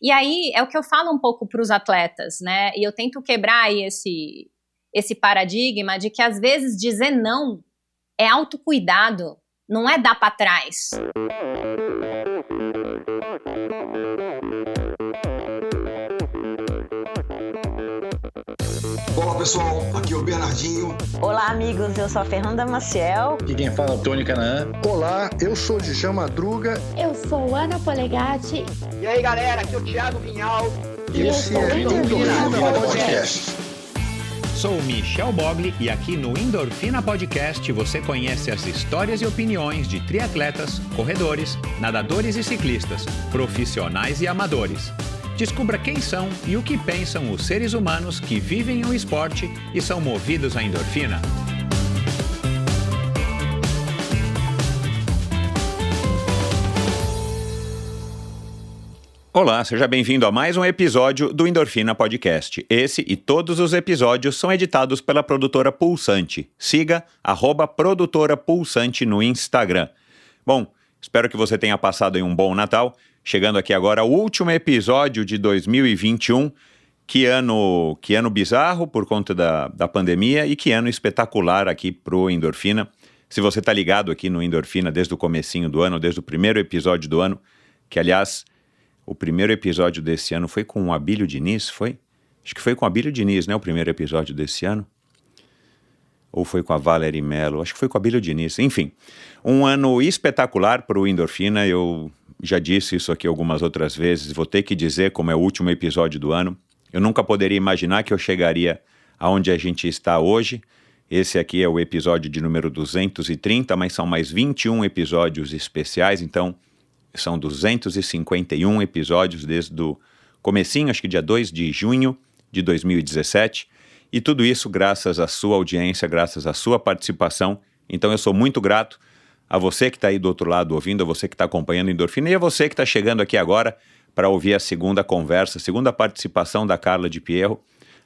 E aí é o que eu falo um pouco para os atletas, né? E eu tento quebrar aí esse paradigma de que às vezes dizer não é autocuidado, não é dar para trás. Olá pessoal, aqui é o Bernardinho. Olá amigos, eu sou a Fernanda Maciel. Aqui quem fala é o Tony Canaã. Olá, eu sou o Djalma Madruga. Eu sou Ana Polegatti. E aí galera, aqui é o Thiago Vinhal. E esse é o Endorfina Podcast. Sou Michel Bogli e aqui no Endorfina Podcast você conhece as histórias e opiniões de triatletas, corredores, nadadores e ciclistas, profissionais e amadores. Descubra quem são e o que pensam os seres humanos que vivem o esporte e são movidos à endorfina. Olá, seja bem-vindo a mais um episódio do Endorfina Podcast. Esse e todos os episódios são editados pela produtora Pulsante. Siga @produtora Pulsante no Instagram. Bom, espero que você tenha passado aí um bom Natal. Chegando aqui agora ao último episódio de 2021. Que ano bizarro por conta da pandemia e que ano espetacular aqui pro Endorfina. Se você tá ligado aqui no Endorfina desde o comecinho do ano, desde o primeiro episódio do ano, que aliás... O primeiro episódio desse ano foi com o Abílio Diniz, foi? Acho que foi com o Abílio Diniz, né? O primeiro episódio desse ano. Ou foi com a Valerie Mello? Acho que foi com o Abílio Diniz. Enfim, um ano espetacular para o Endorfina. Eu já disse isso aqui algumas outras vezes. Vou ter que dizer como é o último episódio do ano. Eu nunca poderia imaginar que eu chegaria aonde a gente está hoje. Esse aqui é o episódio de número 230, mas são mais 21 episódios especiais, então... São 251 episódios desde o comecinho, acho que dia 2 de junho de 2017. E tudo isso graças à sua audiência, graças à sua participação. Então eu sou muito grato a você que está aí do outro lado ouvindo, a você que está acompanhando Endorfina e a você que está chegando aqui agora para ouvir a segunda conversa, a segunda participação da Carla Di Pierro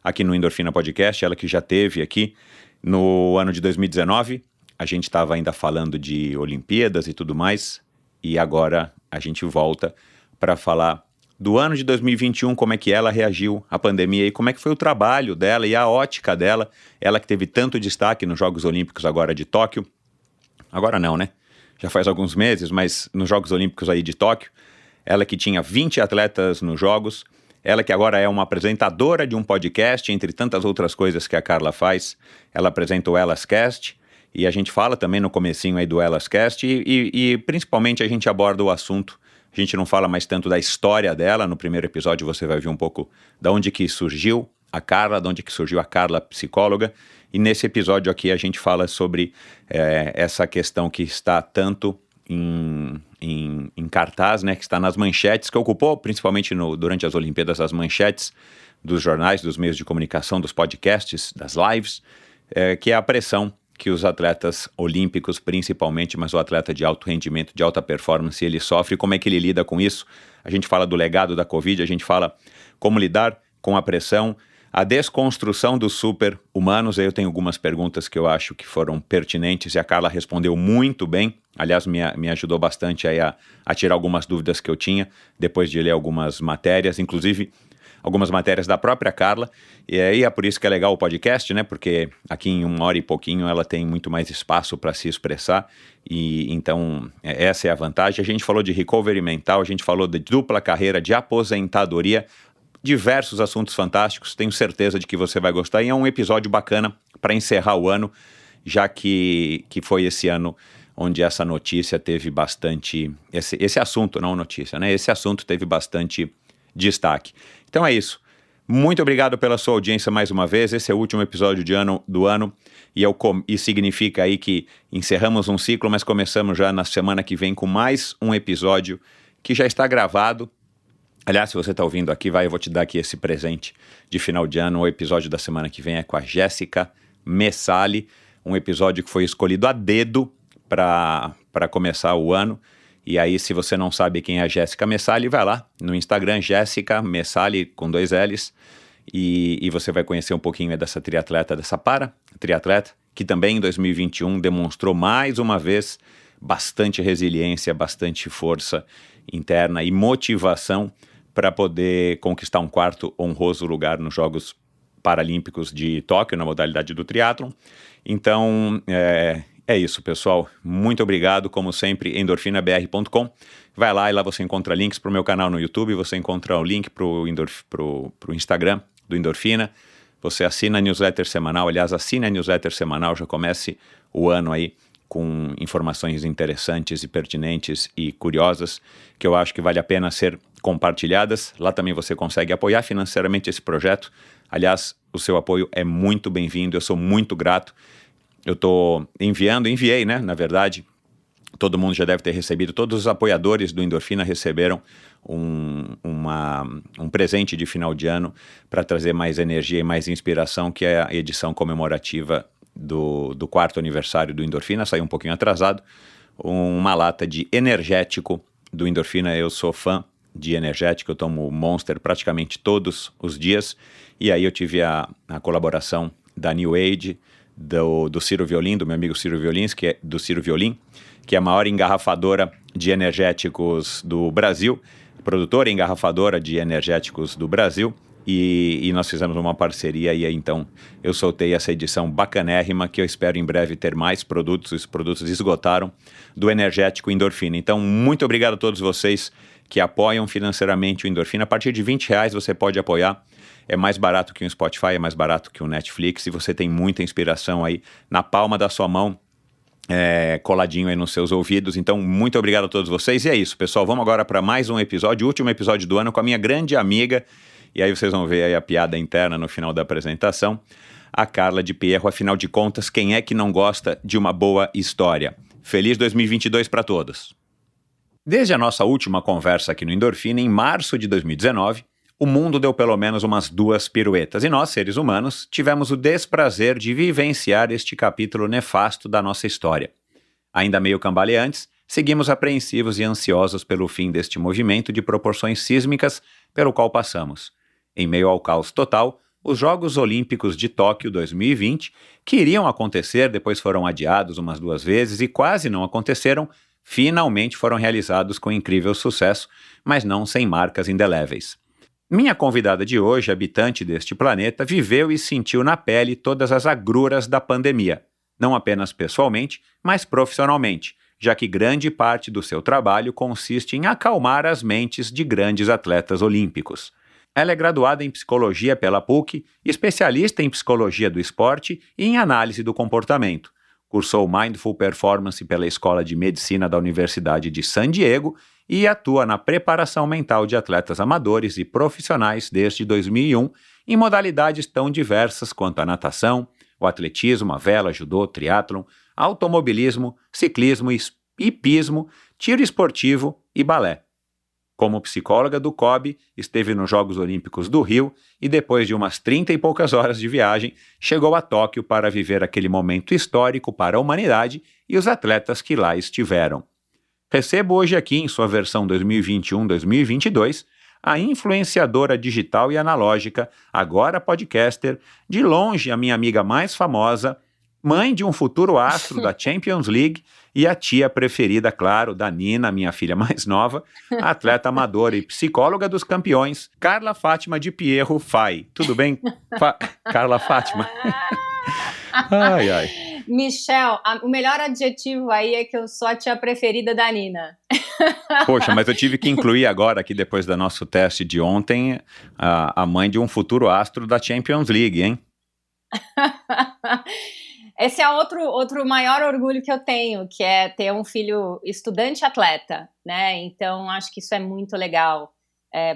aqui no Endorfina Podcast. Ela que já teve aqui no ano de 2019. A gente estava ainda falando de Olimpíadas e tudo mais. E agora a gente volta para falar do ano de 2021, como é que ela reagiu à pandemia e como é que foi o trabalho dela e a ótica dela. Ela que teve tanto destaque nos Jogos Olímpicos agora de Tóquio. Agora não, né? Já faz alguns meses, mas nos Jogos Olímpicos aí de Tóquio. Ela que tinha 20 atletas nos Jogos. Ela que agora é uma apresentadora de um podcast, entre tantas outras coisas que a Carla faz. Ela apresenta o ElasCast. E a gente fala também no comecinho aí do ElasCast e principalmente a gente aborda o assunto. A gente não fala mais tanto da história dela. No primeiro episódio você vai ver um pouco de onde que surgiu a Carla, de onde que surgiu a Carla psicóloga. E nesse episódio aqui a gente fala sobre essa questão que está tanto em cartaz, né, que está nas manchetes, que ocupou principalmente durante as Olimpíadas as manchetes dos jornais, dos meios de comunicação, dos podcasts, das lives, que é a pressão que os atletas olímpicos, principalmente, mas o atleta de alto rendimento, de alta performance, ele sofre, como é que ele lida com isso. A gente fala do legado da Covid, a gente fala como lidar com a pressão, a desconstrução dos super-humanos. Aí eu tenho algumas perguntas que eu acho que foram pertinentes e a Carla respondeu muito bem. Aliás, me ajudou bastante aí a tirar algumas dúvidas que eu tinha, depois de ler algumas matérias, inclusive... algumas matérias da própria Carla, e aí é por isso que é legal o podcast, né, porque aqui em 1 hora e pouquinho ela tem muito mais espaço para se expressar, e então essa é a vantagem. A gente falou de recovery mental, a gente falou de dupla carreira, de aposentadoria, diversos assuntos fantásticos, tenho certeza de que você vai gostar, e é um episódio bacana para encerrar o ano, já que foi esse ano onde essa notícia teve bastante, esse assunto, não notícia, né, esse assunto teve bastante destaque. Então é isso. Muito obrigado pela sua audiência mais uma vez. Esse é o último episódio do ano e significa aí que encerramos um ciclo, mas começamos já na semana que vem com mais um episódio que já está gravado. Aliás, se você está ouvindo aqui, eu vou te dar aqui esse presente de final de ano. O episódio da semana que vem é com a Jéssica Messali, um episódio que foi escolhido a dedo para começar o ano. E aí, se você não sabe quem é a Jéssica Messali, vai lá no Instagram, Jéssica Messali, com 2 L's, e você vai conhecer um pouquinho dessa triatleta, dessa para-triatleta, que também em 2021 demonstrou mais uma vez bastante resiliência, bastante força interna e motivação para poder conquistar um quarto honroso lugar nos Jogos Paralímpicos de Tóquio, na modalidade do triatlon. Então, é isso, pessoal. Muito obrigado, como sempre, endorfinabr.com. Vai lá e lá você encontra links para o meu canal no YouTube, você encontra o link para o Instagram do Endorfina. Você assina a newsletter semanal, aliás, assine a newsletter semanal, já comece o ano aí com informações interessantes e pertinentes e curiosas, que eu acho que vale a pena ser compartilhadas. Lá também você consegue apoiar financeiramente esse projeto. Aliás, o seu apoio é muito bem-vindo, eu sou muito grato. Eu estou enviei, né, na verdade, todo mundo já deve ter recebido, todos os apoiadores do Endorfina receberam um presente de final de ano para trazer mais energia e mais inspiração, que é a edição comemorativa do 4º aniversário do Endorfina, saiu um pouquinho atrasado, uma lata de energético do Endorfina. Eu sou fã de energético, eu tomo Monster praticamente todos os dias, e aí eu tive a colaboração da New Age, do Ciro Violin, do meu amigo Ciro Violin, que é a maior engarrafadora de energéticos do Brasil, produtora e engarrafadora de energéticos do Brasil, e nós fizemos uma parceria, e aí então eu soltei essa edição bacanérrima, que eu espero em breve ter mais produtos. Os produtos esgotaram do energético Endorfina. Então, muito obrigado a todos vocês que apoiam financeiramente o Endorfina. A partir de R$20 você pode apoiar. É mais barato que um Spotify, é mais barato que um Netflix, e você tem muita inspiração aí na palma da sua mão, coladinho aí nos seus ouvidos. Então, muito obrigado a todos vocês. E é isso, pessoal. Vamos agora para mais um episódio, último episódio do ano, com a minha grande amiga, e aí vocês vão ver aí a piada interna no final da apresentação, a Carla de Pierro. Afinal de contas, quem é que não gosta de uma boa história? Feliz 2022 para todos! Desde a nossa última conversa aqui no Endorfina, em março de 2019, o mundo deu pelo menos umas 2 piruetas, e nós, seres humanos, tivemos o desprazer de vivenciar este capítulo nefasto da nossa história. Ainda meio cambaleantes, seguimos apreensivos e ansiosos pelo fim deste movimento de proporções sísmicas pelo qual passamos. Em meio ao caos total, os Jogos Olímpicos de Tóquio 2020, que iriam acontecer, depois foram adiados umas 2 vezes e quase não aconteceram, finalmente foram realizados com incrível sucesso, mas não sem marcas indeléveis. Minha convidada de hoje, habitante deste planeta, viveu e sentiu na pele todas as agruras da pandemia, não apenas pessoalmente, mas profissionalmente, já que grande parte do seu trabalho consiste em acalmar as mentes de grandes atletas olímpicos. Ela é graduada em Psicologia pela PUC, especialista em Psicologia do Esporte e em Análise do Comportamento. Cursou Mindful Performance pela Escola de Medicina da Universidade de San Diego e atua na preparação mental de atletas amadores e profissionais desde 2001 em modalidades tão diversas quanto a natação, o atletismo, a vela, judô, triatlon, automobilismo, ciclismo, hipismo, tiro esportivo e balé. Como psicóloga do COB, esteve nos Jogos Olímpicos do Rio e depois de umas 30 e poucas horas de viagem, chegou a Tóquio para viver aquele momento histórico para a humanidade e os atletas que lá estiveram. Recebo hoje aqui, em sua versão 2021-2022, a influenciadora digital e analógica, agora podcaster, de longe a minha amiga mais famosa, mãe de um futuro astro da Champions League e a tia preferida, claro, da Nina, minha filha mais nova, atleta amadora e psicóloga dos campeões, Carla Fátima de Pierro Fai. Tudo bem, Carla Fátima? Ai, ai. Michel, o melhor adjetivo aí é que eu sou a tia preferida da Nina. Poxa, mas eu tive que incluir agora, aqui depois do nosso teste de ontem, a mãe de um futuro astro da Champions League, hein? Esse é outro maior orgulho que eu tenho, que é ter um filho estudante atleta, né? Então, acho que isso é muito legal,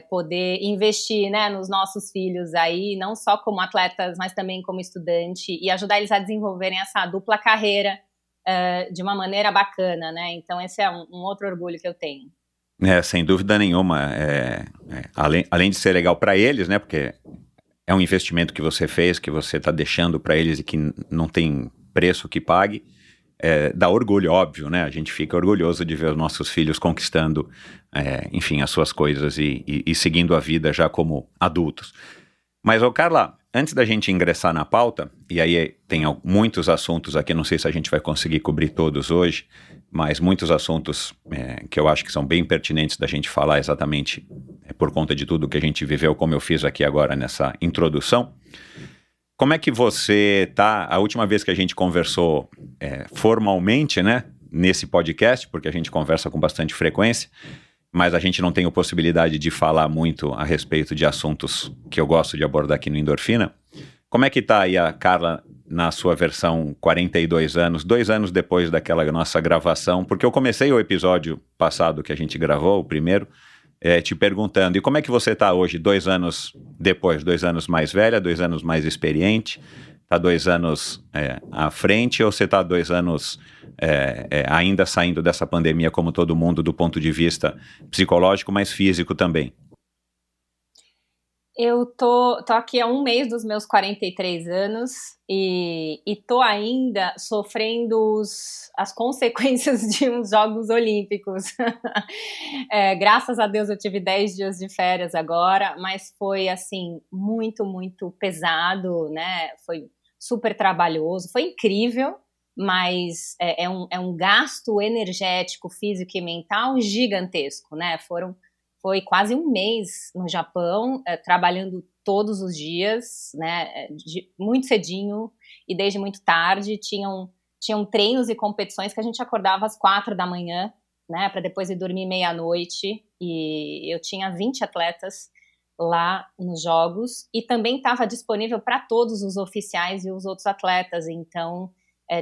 poder investir, né, nos nossos filhos aí, não só como atletas, mas também como estudante, e ajudar eles a desenvolverem essa dupla carreira de uma maneira bacana, né? Então, esse é um outro orgulho que eu tenho. Sem dúvida nenhuma. Além de ser legal para eles, né? Porque é um investimento que você fez, que você está deixando para eles e que não tem preço que pague. Dá orgulho, óbvio, né? A gente fica orgulhoso de ver os nossos filhos conquistando, enfim, as suas coisas e seguindo a vida já como adultos. Mas, Carla, antes da gente ingressar na pauta, e aí tem muitos assuntos aqui, não sei se a gente vai conseguir cobrir todos hoje, mas muitos assuntos que eu acho que são bem pertinentes da gente falar exatamente por conta de tudo que a gente viveu, como eu fiz aqui agora nessa introdução. Como é que você tá? A última vez que a gente conversou formalmente, né, nesse podcast, porque a gente conversa com bastante frequência, mas a gente não tem a possibilidade de falar muito a respeito de assuntos que eu gosto de abordar aqui no Endorfina. Como é que tá aí a Carla na sua versão 42 anos, 2 anos depois daquela nossa gravação? Porque eu comecei o episódio passado que a gente gravou, o primeiro, te perguntando, e como é que você tá hoje, 2 anos depois, 2 anos mais velha, 2 anos mais experiente, tá 2 anos à frente, ou você tá 2 anos ainda saindo dessa pandemia como todo mundo do ponto de vista psicológico, mas físico também? Eu tô aqui há 1 mês dos meus 43 anos e tô ainda sofrendo as consequências de uns Jogos Olímpicos. Graças a Deus eu tive 10 dias de férias agora, mas foi assim, muito, muito pesado, né? Foi super trabalhoso, foi incrível, mas é um gasto energético, físico e mental gigantesco, né? Foi quase 1 mês no Japão, trabalhando todos os dias, né, muito cedinho e desde muito tarde. Tinham treinos e competições que a gente acordava às 4 da manhã, né, para depois ir dormir meia-noite. E eu tinha 20 atletas lá nos Jogos e também estava disponível para todos os oficiais e os outros atletas. Então,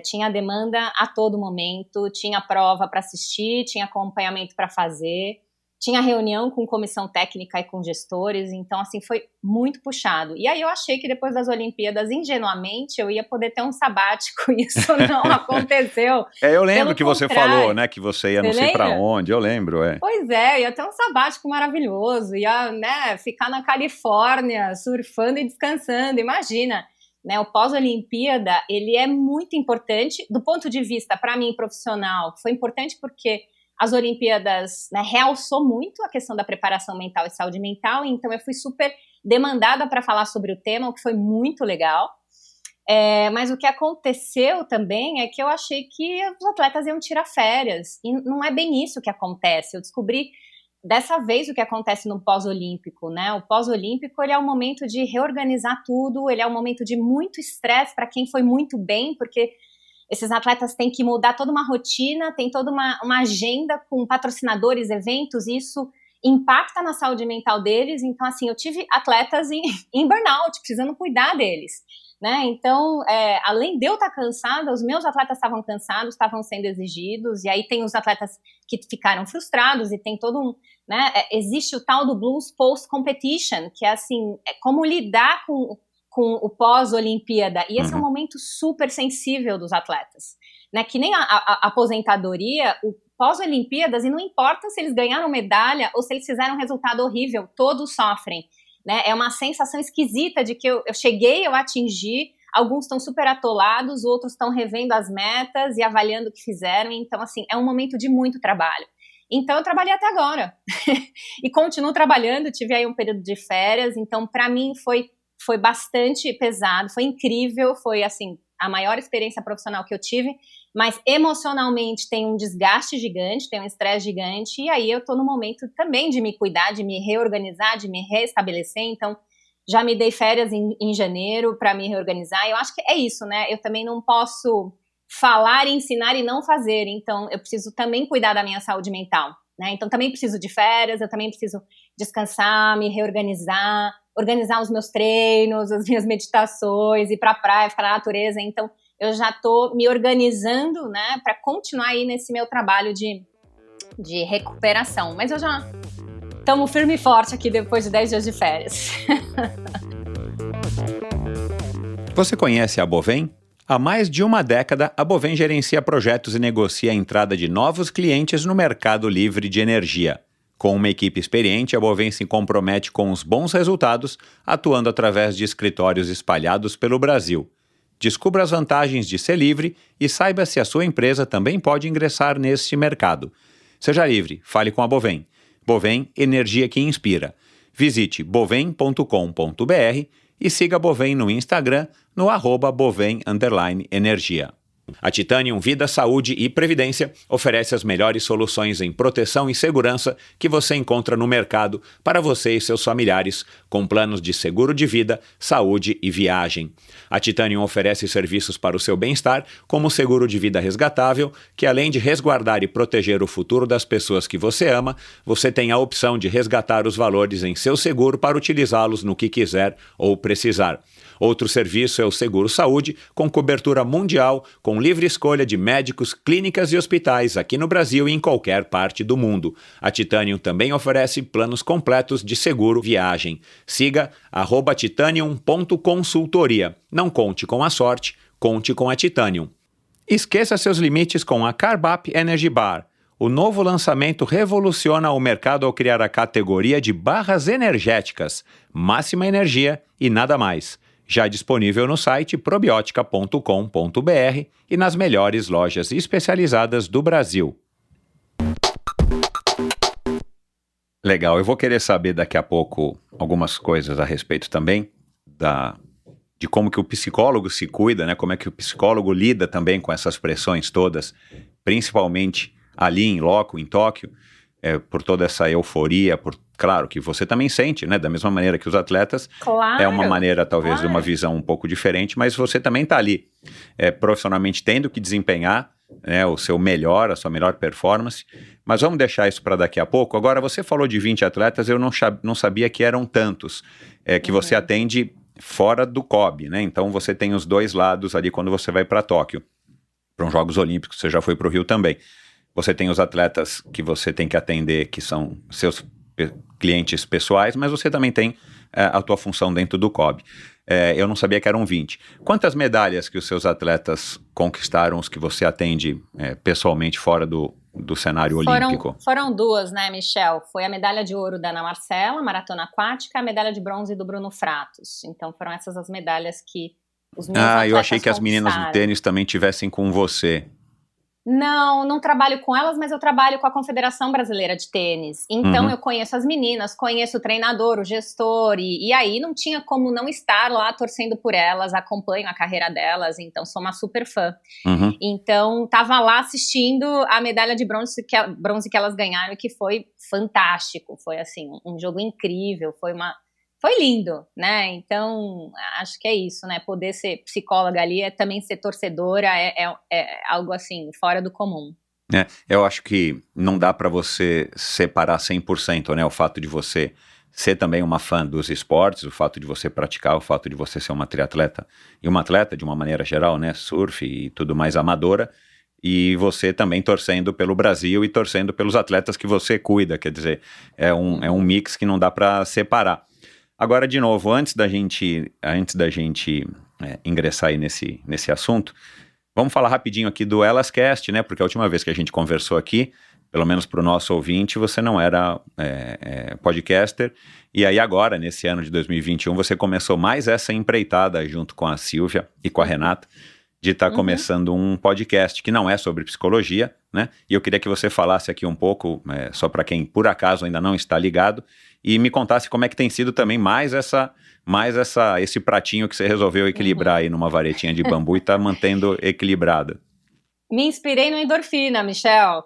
tinha demanda a todo momento, tinha prova para assistir, tinha acompanhamento para fazer. Tinha reunião com comissão técnica e com gestores, então, assim, foi muito puxado. E aí eu achei que depois das Olimpíadas, ingenuamente, eu ia poder ter um sabático, isso não aconteceu. Eu lembro que você falou, né, que você ia não sei pra onde, eu lembro, Pois ia ter um sabático maravilhoso, ia, né, ficar na Califórnia, surfando e descansando, imagina. Né, o pós-Olimpíada, ele é muito importante, do ponto de vista, para mim, profissional, foi importante porque as Olimpíadas, né, realçou muito a questão da preparação mental e saúde mental, então eu fui super demandada para falar sobre o tema, o que foi muito legal. Mas o que aconteceu também é que eu achei que os atletas iam tirar férias, e não é bem isso que acontece. Eu descobri dessa vez o que acontece no pós-olímpico, né? O pós-olímpico, ele é um momento de reorganizar tudo, ele é um momento de muito estresse para quem foi muito bem, porque esses atletas têm que mudar toda uma rotina, tem toda uma agenda com patrocinadores, eventos, e isso impacta na saúde mental deles. Então, assim, eu tive atletas em burnout, precisando cuidar deles, né? Então, além de eu estar cansada, os meus atletas estavam cansados, estavam sendo exigidos, e aí tem os atletas que ficaram frustrados, e tem todo né? Existe o tal do blues post-competition, que é assim, como lidar com o pós-Olimpíada, e esse é um momento super sensível dos atletas, né, que nem a aposentadoria, o pós-Olimpíadas, e não importa se eles ganharam medalha ou se eles fizeram um resultado horrível, todos sofrem, né, é uma sensação esquisita de que eu cheguei, eu atingi, alguns estão super atolados, outros estão revendo as metas e avaliando o que fizeram, então assim, é um momento de muito trabalho. Então eu trabalhei até agora, e continuo trabalhando, tive aí um período de férias, então para mim foi bastante pesado, foi incrível, foi assim, a maior experiência profissional que eu tive, mas emocionalmente tem um desgaste gigante, tem um estresse gigante, e aí eu tô no momento também de me cuidar, de me reorganizar, de me restabelecer, então já me dei férias em janeiro para me reorganizar, e eu acho que é isso, né, eu também não posso falar, ensinar e não fazer, então eu preciso também cuidar da minha saúde mental, né, então também preciso de férias, eu também preciso descansar, me reorganizar, organizar os meus treinos, as minhas meditações, ir pra praia, ficar na natureza. Então, eu já tô me organizando, né, para continuar aí nesse meu trabalho de recuperação. Mas eu já estamos firme e forte aqui depois de 10 dias de férias. Você conhece a Bovem? Há mais de uma década, a Bovem gerencia projetos e negocia a entrada de novos clientes no mercado livre de energia. Com uma equipe experiente, a Bovem se compromete com os bons resultados, atuando através de escritórios espalhados pelo Brasil. Descubra as vantagens de ser livre e saiba se a sua empresa também pode ingressar neste mercado. Seja livre, fale com a Bovem. Bovem, energia que inspira. Visite bovem.com.br e siga a Bovem no Instagram no @bovem_energia. A Titanium Vida, Saúde e Previdência oferece as melhores soluções em proteção e segurança que você encontra no mercado para você e seus familiares, com planos de seguro de vida, saúde e viagem. A Titanium oferece serviços para o seu bem-estar, como o seguro de vida resgatável, que além de resguardar e proteger o futuro das pessoas que você ama, você tem a opção de resgatar os valores em seu seguro para utilizá-los no que quiser ou precisar. Outro serviço é o Seguro Saúde, com cobertura mundial, com livre escolha de médicos, clínicas e hospitais aqui no Brasil e em qualquer parte do mundo. A Titanium também oferece planos completos de seguro viagem. Siga @titanium.consultoria. Não conte com a sorte, conte com a Titanium. Esqueça seus limites com a Carbap Energy Bar. O novo lançamento revoluciona o mercado ao criar a categoria de barras energéticas, máxima energia e nada mais. Já disponível no site probiotica.com.br e nas melhores lojas especializadas do Brasil. Legal, eu vou querer saber daqui a pouco algumas coisas a respeito também de como que o psicólogo se cuida, né? Como é que o psicólogo lida também com essas pressões todas, principalmente ali em loco, em Tóquio, por toda essa euforia, claro que você também sente, né? Da mesma maneira que os atletas, Claro, é uma maneira talvez de claro. uma visão um pouco diferente, mas você também está ali profissionalmente tendo que desempenhar, né, o seu melhor, a sua melhor performance, mas vamos deixar isso para daqui a pouco. Agora, você falou de 20 atletas, eu não sabia que eram tantos, que você atende fora do COB, né? Então você tem os dois lados ali quando você vai para Tóquio, para os Jogos Olímpicos, você já foi para o Rio também. Você tem os atletas que você tem que atender, que são seus clientes pessoais, mas você também tem a tua função dentro do COB. Eu não sabia que eram 20. Quantas medalhas que os seus atletas conquistaram, os que você atende pessoalmente fora do cenário olímpico? Foram duas, né, Michel? Foi a medalha de ouro da Ana Marcela, maratona aquática, a medalha de bronze do Bruno Fratos. Então foram essas as medalhas que os meus atletas eu achei que as meninas do conquistaram. tênis também tivessem com você. Não trabalho com elas, mas eu trabalho com a Confederação Brasileira de Tênis. Então eu conheço as meninas, conheço o treinador, o gestor, e aí não tinha como não estar lá torcendo por elas, acompanho a carreira delas, então sou uma super fã. Então tava lá assistindo a medalha de bronze que elas ganharam, que foi fantástico, foi assim, um jogo incrível, foi lindo, né? Então, acho que é isso, né? Poder ser psicóloga ali é também ser torcedora, é algo assim, fora do comum. Eu acho que não dá para você separar 100%, né? O fato de você ser também uma fã dos esportes, o fato de você praticar, o fato de você ser uma triatleta e uma atleta de uma maneira geral, né? Surf e tudo mais amadora, e você também torcendo pelo Brasil e torcendo pelos atletas que você cuida, quer dizer, é um mix que não dá para separar. Agora, de novo, antes da gente ingressar aí nesse assunto, vamos falar rapidinho aqui do ElasCast, né? Porque a última vez que a gente conversou aqui, pelo menos para o nosso ouvinte, você não era podcaster. E aí agora, nesse ano de 2021, você começou mais essa empreitada junto com a Silvia e com a Renata, de estar começando um podcast que não é sobre psicologia, né? E eu queria que você falasse aqui um pouco, só para quem por acaso ainda não está ligado, e me contasse como é que tem sido também esse pratinho que você resolveu equilibrar aí numa varetinha de bambu e tá mantendo equilibrado. Me inspirei no Endorfina, Michel.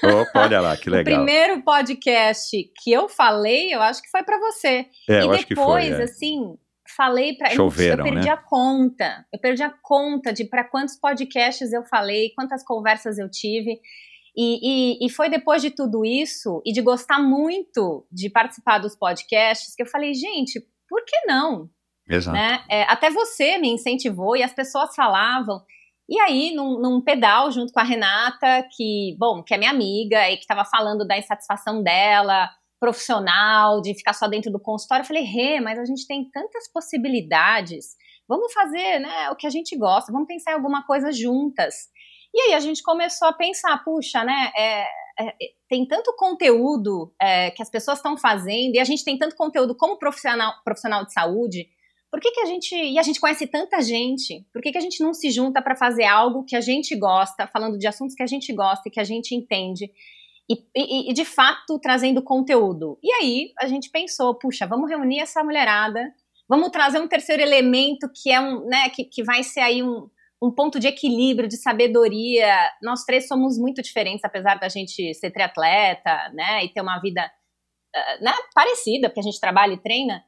Opa, olha lá, que legal. O primeiro podcast que eu falei, eu acho que foi pra você. Eu acho que foi. E depois, assim, falei pra... Choveram, eu perdi a conta. Eu perdi a conta de pra quantos podcasts eu falei, quantas conversas eu tive. E foi depois de tudo isso, e de gostar muito de participar dos podcasts, que eu falei, gente, por que não? Exato. Né? Até você me incentivou, e as pessoas falavam. E aí, num pedal, junto com a Renata, que é minha amiga, e que estava falando da insatisfação dela, profissional, de ficar só dentro do consultório, eu falei, Rê, mas a gente tem tantas possibilidades, vamos fazer, né, o que a gente gosta, vamos pensar em alguma coisa juntas. E aí a gente começou a pensar, puxa, né, tem tanto conteúdo que as pessoas estão fazendo, e a gente tem tanto conteúdo como profissional de saúde, por que a gente conhece tanta gente, por que a gente não se junta para fazer algo que a gente gosta, falando de assuntos que a gente gosta e que a gente entende, e de fato trazendo conteúdo. E aí a gente pensou, puxa, vamos reunir essa mulherada, vamos trazer um terceiro elemento que é que vai ser aí um ponto de equilíbrio, de sabedoria. Nós três somos muito diferentes, apesar da gente ser triatleta, né, e ter uma vida parecida, porque a gente trabalha e treina.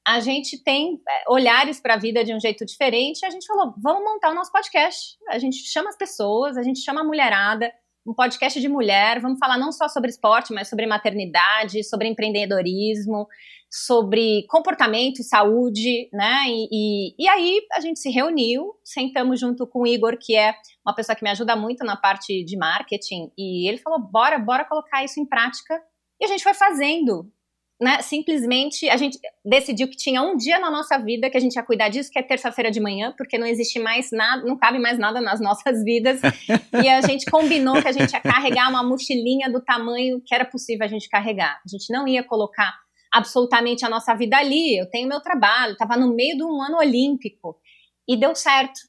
A gente tem olhares para a vida de um jeito diferente. A gente falou, vamos montar o nosso podcast. A gente chama as pessoas, a gente chama a mulherada, um podcast de mulher, vamos falar não só sobre esporte, mas sobre maternidade, sobre empreendedorismo, sobre comportamento e saúde, né? E aí a gente se reuniu, sentamos junto com o Igor, que é uma pessoa que me ajuda muito na parte de marketing, e ele falou, bora colocar isso em prática. E a gente foi fazendo, né? Simplesmente a gente decidiu que tinha um dia na nossa vida que a gente ia cuidar disso, que é terça-feira de manhã, porque não existe mais nada, não cabe mais nada nas nossas vidas. E a gente combinou que a gente ia carregar uma mochilinha do tamanho que era possível a gente carregar. A gente não ia colocar absolutamente a nossa vida ali. Eu tenho meu trabalho, estava no meio de um ano olímpico. E deu certo.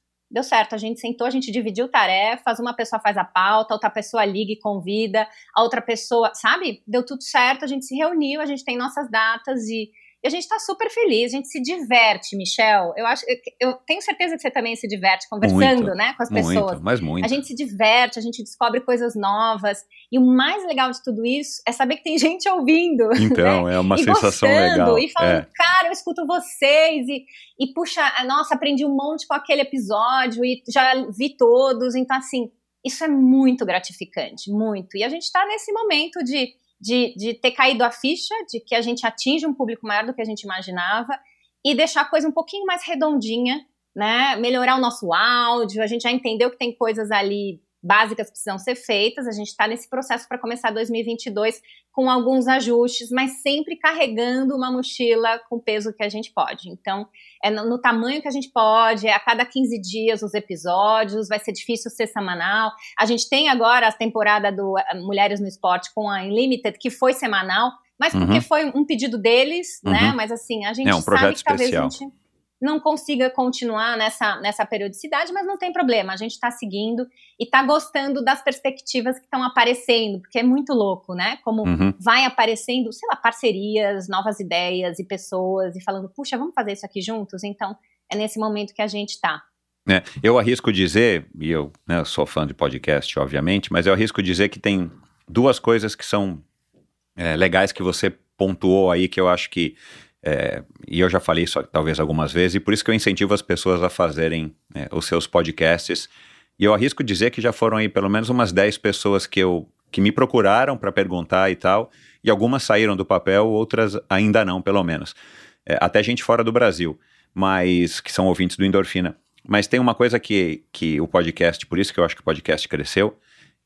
A gente sentou, a gente dividiu tarefas, uma pessoa faz a pauta, outra pessoa liga e convida, a outra pessoa, sabe? Deu tudo certo, a gente se reuniu, a gente tem nossas datas e a gente tá super feliz, a gente se diverte, Michel. Eu tenho certeza que você também se diverte conversando, muito, né, com as pessoas. Muito. A gente se diverte, a gente descobre coisas novas. E o mais legal de tudo isso é saber que tem gente ouvindo. Então, né? É uma e sensação gostando, legal. E falando, cara, eu escuto vocês. E puxa, nossa, aprendi um monte com aquele episódio e já vi todos. Então, assim, isso é muito gratificante, muito. E a gente tá nesse momento de ter caído a ficha, de que a gente atinge um público maior do que a gente imaginava e deixar a coisa um pouquinho mais redondinha, né? Melhorar o nosso áudio, a gente já entendeu que tem coisas ali básicas que precisam ser feitas, a gente está nesse processo para começar 2022 com alguns ajustes, mas sempre carregando uma mochila com o peso que a gente pode. Então, é no tamanho que a gente pode, é a cada 15 dias os episódios, vai ser difícil ser semanal. A gente tem agora a temporada do Mulheres no Esporte com a Unlimited, que foi semanal, mas porque foi um pedido deles, né? Mas assim, a gente sabe que talvez a gente não consiga continuar nessa periodicidade, mas não tem problema, a gente está seguindo e está gostando das perspectivas que estão aparecendo, porque é muito louco, né? Como vai aparecendo, sei lá, parcerias, novas ideias e pessoas, e falando, puxa, vamos fazer isso aqui juntos? Então, é nesse momento que a gente está. Eu arrisco dizer, e eu sou fã de podcast, obviamente, mas eu arrisco dizer que tem duas coisas que são legais que você pontuou aí, que eu acho que e eu já falei isso talvez algumas vezes, e por isso que eu incentivo as pessoas a fazerem os seus podcasts, e eu arrisco dizer que já foram aí pelo menos umas 10 pessoas que me procuraram para perguntar e tal, e algumas saíram do papel, outras ainda não, pelo menos, até gente fora do Brasil, mas que são ouvintes do Endorfina. Mas tem uma coisa que o podcast, por isso que eu acho que o podcast cresceu,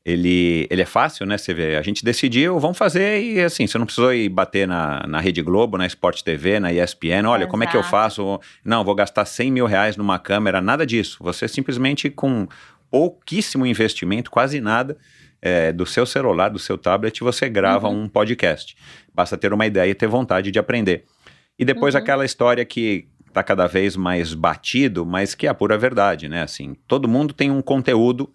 ele é fácil, né? Você vê, a gente decidiu, vamos fazer, e assim, você não precisou ir bater na Rede Globo, na Sport TV, na ESPN, olha, como é que eu faço? Não, vou gastar 100 mil reais numa câmera, nada disso. Você simplesmente, com pouquíssimo investimento, quase nada, do seu celular, do seu tablet, você grava um podcast. Basta ter uma ideia e ter vontade de aprender. E depois aquela história que tá cada vez mais batido, mas que é a pura verdade, né? Assim, todo mundo tem um conteúdo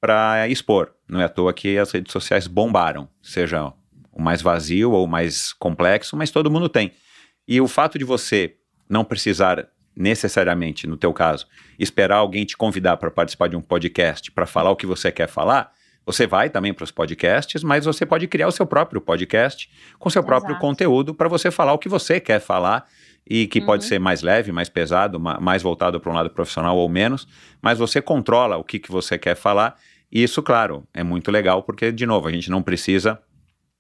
para expor. Não é à toa que as redes sociais bombaram, seja o mais vazio ou o mais complexo, mas todo mundo tem. E o fato de você não precisar necessariamente, no teu caso, esperar alguém te convidar para participar de um podcast para falar o que você quer falar, você vai também para os podcasts, mas você pode criar o seu próprio podcast com seu próprio conteúdo para você falar o que você quer falar e que pode ser mais leve, mais pesado, mais voltado para um lado profissional ou menos, mas você controla o que você quer falar. E isso, claro, é muito legal porque, de novo, a gente não precisa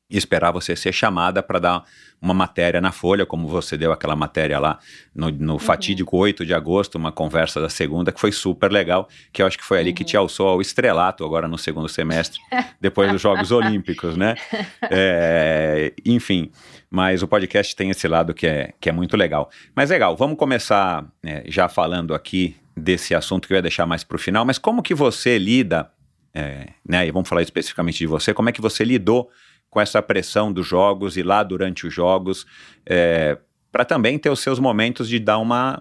esperar você ser chamada para dar uma matéria na Folha, como você deu aquela matéria lá no fatídico 8 de agosto, uma conversa da segunda, que foi super legal, que eu acho que foi ali que te alçou ao estrelato agora no segundo semestre, depois dos Jogos Olímpicos, né? Enfim, mas o podcast tem esse lado que é muito legal. Mas legal, vamos começar já falando aqui desse assunto que eu ia deixar mais para o final, mas como que você lida, né, e vamos falar especificamente de você, como é que você lidou com essa pressão dos jogos e lá durante os jogos, para também ter os seus momentos de dar uma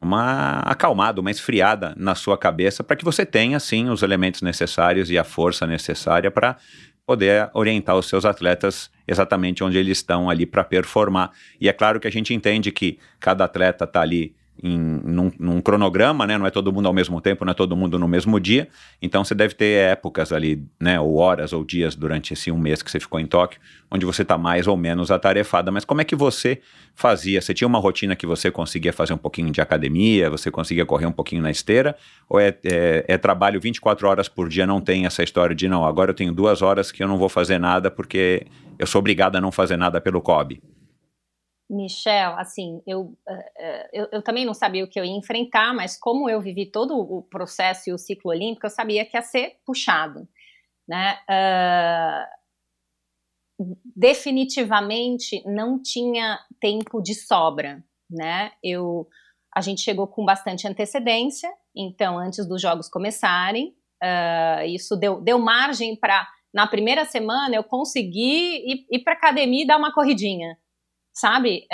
uma acalmada, uma esfriada na sua cabeça para que você tenha, sim, os elementos necessários e a força necessária para poder orientar os seus atletas exatamente onde eles estão ali para performar. E é claro que a gente entende que cada atleta está ali num cronograma, né? Não é todo mundo ao mesmo tempo, não é todo mundo no mesmo dia, então você deve ter épocas ali, né? Ou horas ou dias durante esse um mês que você ficou em Tóquio, onde você está mais ou menos atarefada. Mas como é que você fazia? Você tinha uma rotina que você conseguia fazer um pouquinho de academia, você conseguia correr um pouquinho na esteira, ou é trabalho 24 horas por dia, não tem essa história de não, agora eu tenho 2 horas que eu não vou fazer nada porque eu sou obrigada a não fazer nada pelo COB? Michel, assim, eu também não sabia o que eu ia enfrentar, mas como eu vivi todo o processo e o ciclo olímpico, eu sabia que ia ser puxado, né? Definitivamente não tinha tempo de sobra, né? A gente chegou com bastante antecedência, então antes dos jogos começarem, isso deu margem para, na primeira semana, eu conseguir ir para academia e dar uma corridinha, sabe?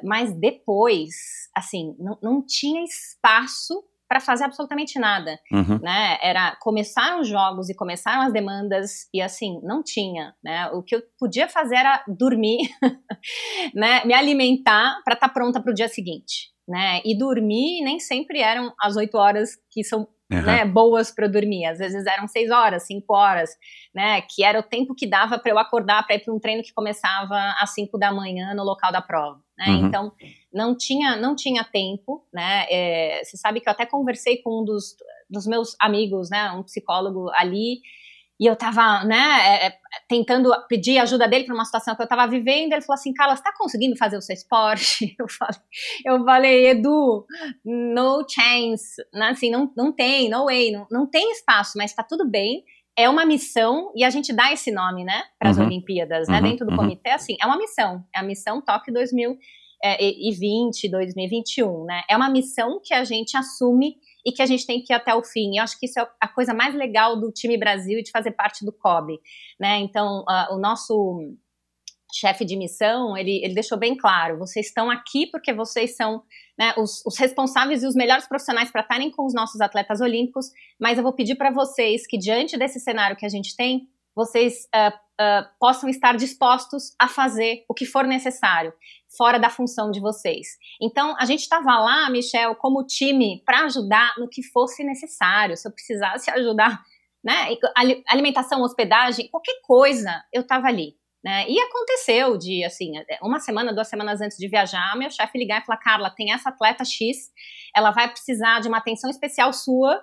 Mas depois, assim, não tinha espaço para fazer absolutamente nada, né? Começaram os jogos e começaram as demandas e, assim, não tinha, né? O que eu podia fazer era dormir, né? Me alimentar para estar pronta para o dia seguinte, né? E dormir nem sempre eram as 8 horas que são né, boas para eu dormir, às vezes eram 6 horas, 5 horas, né, que era o tempo que dava para eu acordar para ir para um treino que começava às 5 da manhã no local da prova, né, então não tinha tempo, né, você sabe que eu até conversei com um dos meus amigos, né, um psicólogo ali, e eu tava, né, tentando pedir ajuda dele para uma situação que eu tava vivendo. Ele falou assim: Carla, você tá conseguindo fazer o seu esporte? Eu falei, Edu, no chance, né, assim, não tem, no way, não tem espaço, mas tá tudo bem. É uma missão, e a gente dá esse nome, né, para as Olimpíadas, né, dentro do comitê, assim, é uma missão, é a missão Tóquio 2020, 2021, né, é uma missão que a gente assume e que a gente tem que ir até o fim. Eu acho que isso é a coisa mais legal do time Brasil e de fazer parte do COB, né? Então, o nosso chefe de missão, ele deixou bem claro, vocês estão aqui porque vocês são, né, os responsáveis e os melhores profissionais para estarem com os nossos atletas olímpicos, mas eu vou pedir para vocês que, diante desse cenário que a gente tem, vocês possam estar dispostos a fazer o que for necessário, fora da função de vocês. Então, a gente estava lá, Michel, como time, para ajudar no que fosse necessário. Se eu precisasse ajudar, né, alimentação, hospedagem, qualquer coisa, eu estava ali, né, e aconteceu de, assim, 1 semana, 2 semanas antes de viajar, meu chefe ligar e falar: Carla, tem essa atleta X, ela vai precisar de uma atenção especial sua,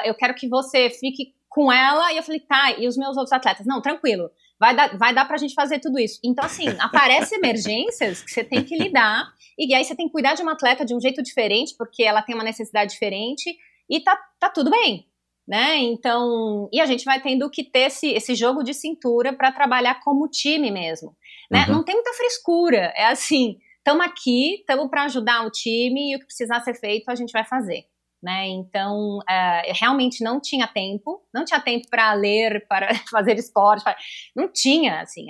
eu quero que você fique com ela. E eu falei, tá, e os meus outros atletas? Não, tranquilo, vai dar pra gente fazer tudo isso. Então, assim, aparecem emergências que você tem que lidar, e aí você tem que cuidar de uma atleta de um jeito diferente, porque ela tem uma necessidade diferente, e tá tudo bem, né? Então, e a gente vai tendo que ter esse jogo de cintura para trabalhar como time mesmo, né? Não tem muita frescura, é assim, estamos aqui, estamos para ajudar o time, e o que precisar ser feito a gente vai fazer, né? Então, realmente não tinha tempo para ler, para fazer esporte, não tinha, assim,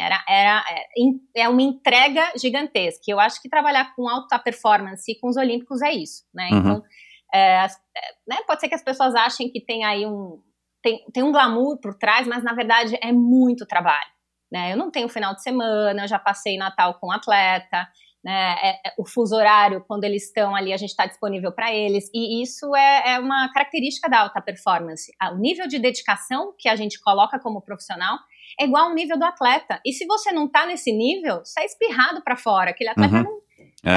é uma entrega gigantesca. Eu acho que trabalhar com alta performance e com os olímpicos é isso, né? Então, né, pode ser que as pessoas achem que tem aí tem um glamour por trás, mas na verdade é muito trabalho, né? Eu não tenho final de semana, eu já passei Natal com atleta, né, o fuso horário, quando eles estão ali, a gente está disponível para eles, e isso é uma característica da alta performance. O nível de dedicação que a gente coloca como profissional é igual ao nível do atleta, e se você não está nesse nível, você é espirrado para fora, aquele atleta não...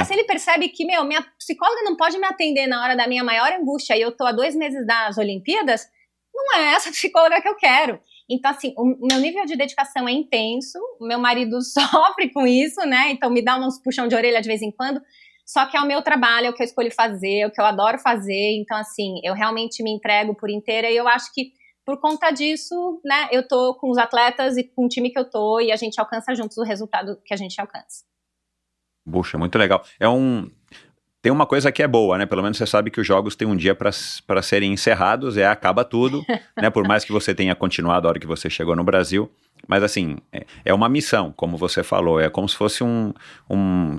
Se ele percebe que, minha psicóloga não pode me atender na hora da minha maior angústia, e eu estou há 2 meses das Olimpíadas, não é essa psicóloga que eu quero. Então, assim, o meu nível de dedicação é intenso, o meu marido sofre com isso, né, então me dá uns puxão de orelha de vez em quando, só que é o meu trabalho, é o que eu escolho fazer, é o que eu adoro fazer, então, assim, eu realmente me entrego por inteira, e eu acho que, por conta disso, né, eu tô com os atletas e com o time que eu tô, e a gente alcança juntos o resultado que a gente alcança. Puxa, muito legal. tem uma coisa que é boa, né? Pelo menos você sabe que os jogos têm um dia para serem encerrados, acaba tudo, né? Por mais que você tenha continuado a hora que você chegou no Brasil. Mas assim, é uma missão, como você falou, é como se fosse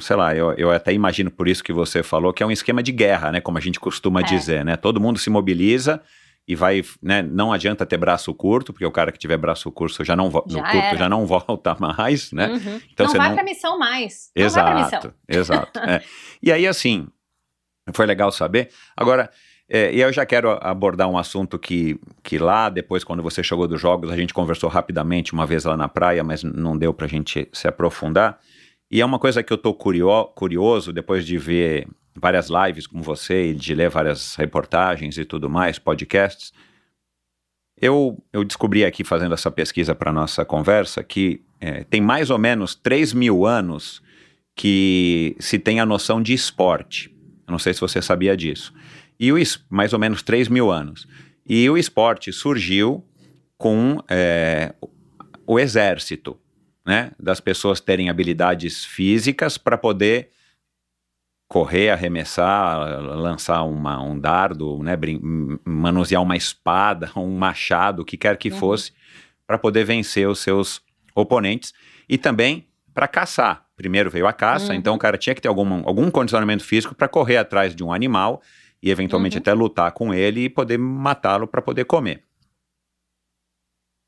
sei lá, eu até imagino por isso que você falou, que é um esquema de guerra, né, como a gente costuma dizer, né, todo mundo se mobiliza e vai, né, não adianta ter braço curto, porque o cara que tiver braço curto já não volta mais, né. Uhum. Então, não vai pra missão mais, não vai pra missão. Exato. E aí assim, foi legal saber, agora... e eu já quero abordar um assunto que lá, depois, quando você chegou dos jogos, a gente conversou rapidamente uma vez lá na praia, mas não deu pra gente se aprofundar. E é uma coisa que eu tô curioso, depois de ver várias lives com você e de ler várias reportagens e tudo mais, podcasts. Eu descobri aqui, fazendo essa pesquisa para nossa conversa, que tem mais ou menos 3.000 anos que se tem a noção de esporte. Eu não sei se você sabia disso. E mais ou menos 3.000 anos. E o esporte surgiu com o exército, né? Das pessoas terem habilidades físicas para poder correr, arremessar, lançar um dardo, né? Manusear uma espada, um machado, o que quer que fosse, para poder vencer os seus oponentes. E também para caçar. Primeiro veio a caça, então o cara tinha que ter algum condicionamento físico para correr atrás de um animal e eventualmente até lutar com ele e poder matá-lo para poder comer.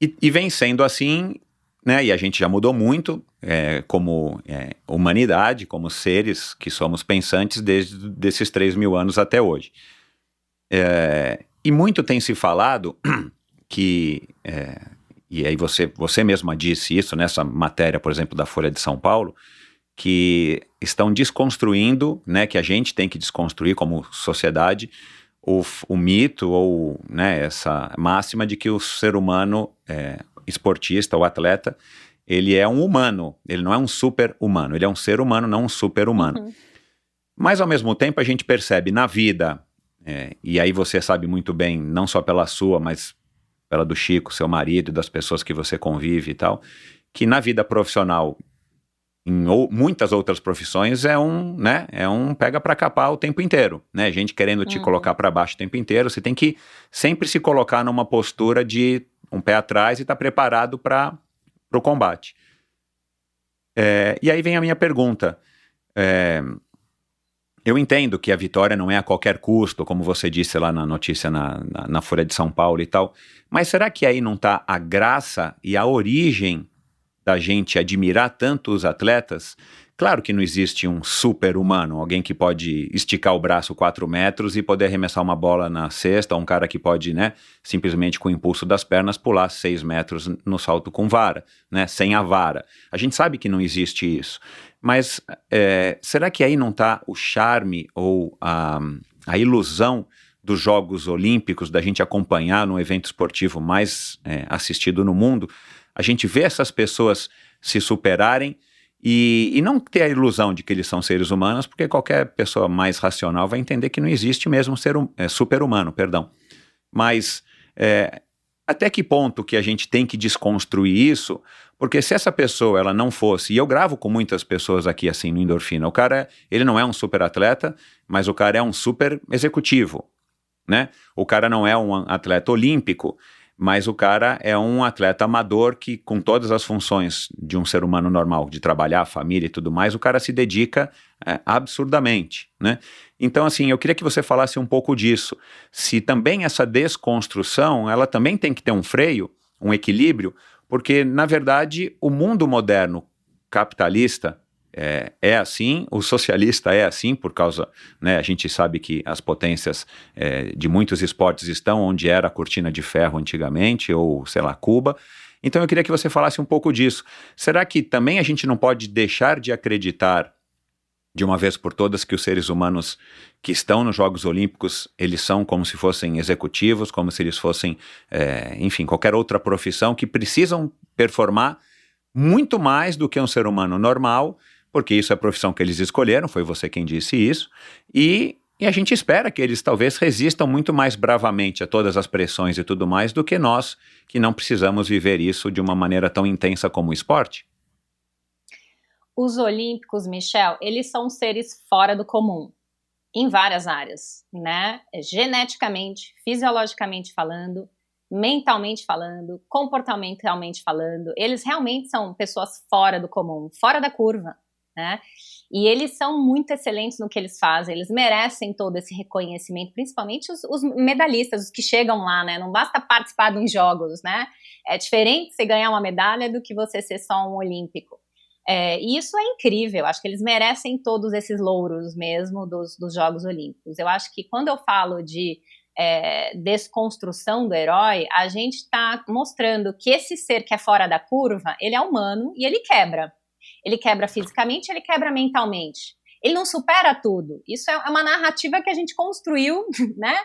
E vem sendo assim, né, e a gente já mudou muito como humanidade, como seres que somos pensantes desde desses 3.000 anos até hoje. E muito tem se falado que, e aí você mesma disse isso nessa matéria, por exemplo, da Folha de São Paulo, que estão desconstruindo, né, que a gente tem que desconstruir como sociedade o mito ou, né, essa máxima de que o ser humano esportista ou atleta, ele é um humano, ele não é um super-humano, ele é um ser humano, não um super-humano. Mas ao mesmo tempo a gente percebe na vida, e aí você sabe muito bem, não só pela sua, mas pela do Chico, seu marido, das pessoas que você convive e tal, que na vida profissional, em muitas outras profissões, é um pega para capar o tempo inteiro, né? Gente querendo te colocar para baixo o tempo inteiro, você tem que sempre se colocar numa postura de um pé atrás e estar preparado para o combate. E aí vem a minha pergunta. Eu entendo que a vitória não é a qualquer custo, como você disse lá na notícia na Folha de São Paulo e tal, mas será que aí não está a graça e a origem da gente admirar tanto os atletas? Claro que não existe um super-humano, alguém que pode esticar o braço 4 metros e poder arremessar uma bola na cesta, ou um cara que pode, né, simplesmente com o impulso das pernas pular 6 metros no salto com vara, né, sem a vara. A gente sabe que não existe isso, mas será que aí não está o charme ou a ilusão dos Jogos Olímpicos, da gente acompanhar no evento esportivo mais assistido no mundo, a gente vê essas pessoas se superarem e não ter a ilusão de que eles são seres humanos, porque qualquer pessoa mais racional vai entender que não existe mesmo super-humano, perdão. Mas até que ponto que a gente tem que desconstruir isso? Porque se essa pessoa ela não fosse, e eu gravo com muitas pessoas aqui assim no Endorfina, o cara, ele não é um super atleta, mas o cara é um super executivo, né? O cara não é um atleta olímpico, mas o cara é um atleta amador que, com todas as funções de um ser humano normal, de trabalhar, família e tudo mais, o cara se dedica absurdamente, né? Então, assim, eu queria que você falasse um pouco disso. Se também essa desconstrução, ela também tem que ter um freio, um equilíbrio, porque, na verdade, o mundo moderno capitalista é assim, o socialista é assim, por causa, né, a gente sabe que as potências de muitos esportes estão onde era a cortina de ferro antigamente, ou, sei lá, Cuba. Então eu queria que você falasse um pouco disso. Será que também a gente não pode deixar de acreditar, de uma vez por todas, que os seres humanos que estão nos Jogos Olímpicos, eles são como se fossem executivos, como se eles fossem, enfim, qualquer outra profissão, que precisam performar muito mais do que um ser humano normal, porque isso é a profissão que eles escolheram, foi você quem disse isso, e a gente espera que eles talvez resistam muito mais bravamente a todas as pressões e tudo mais do que nós, que não precisamos viver isso de uma maneira tão intensa como o esporte. Os olímpicos, Michel, eles são seres fora do comum. em várias áreas, né? Geneticamente, fisiologicamente falando, mentalmente falando, comportamentalmente falando. Eles realmente são pessoas fora do comum, fora da curva, né? E eles são muito excelentes no que eles fazem, eles merecem todo esse reconhecimento, principalmente os medalhistas, os que chegam lá, né? Não basta participar de uns jogos, né? É diferente você ganhar uma medalha do que você ser só um olímpico. E isso é incrível, acho que eles merecem todos esses louros mesmo dos Jogos Olímpicos. Eu acho que quando eu falo de desconstrução do herói, a gente está mostrando que esse ser que é fora da curva, ele é humano e ele quebra. Ele quebra fisicamente, ele quebra mentalmente. Ele não supera tudo. Isso é uma narrativa que a gente construiu, né?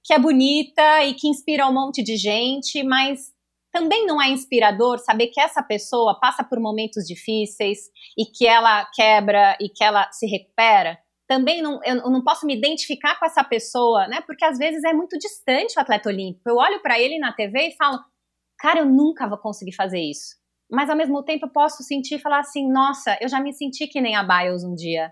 Que é bonita e que inspira um monte de gente, mas também não é inspirador saber que essa pessoa passa por momentos difíceis e que ela quebra e que ela se recupera. Também eu não posso me identificar com essa pessoa, né? Porque às vezes é muito distante o atleta olímpico. Eu olho para ele na TV e falo, cara, eu nunca vou conseguir fazer isso. Mas ao mesmo tempo eu posso sentir e falar assim, nossa, eu já me senti que nem a Biles um dia.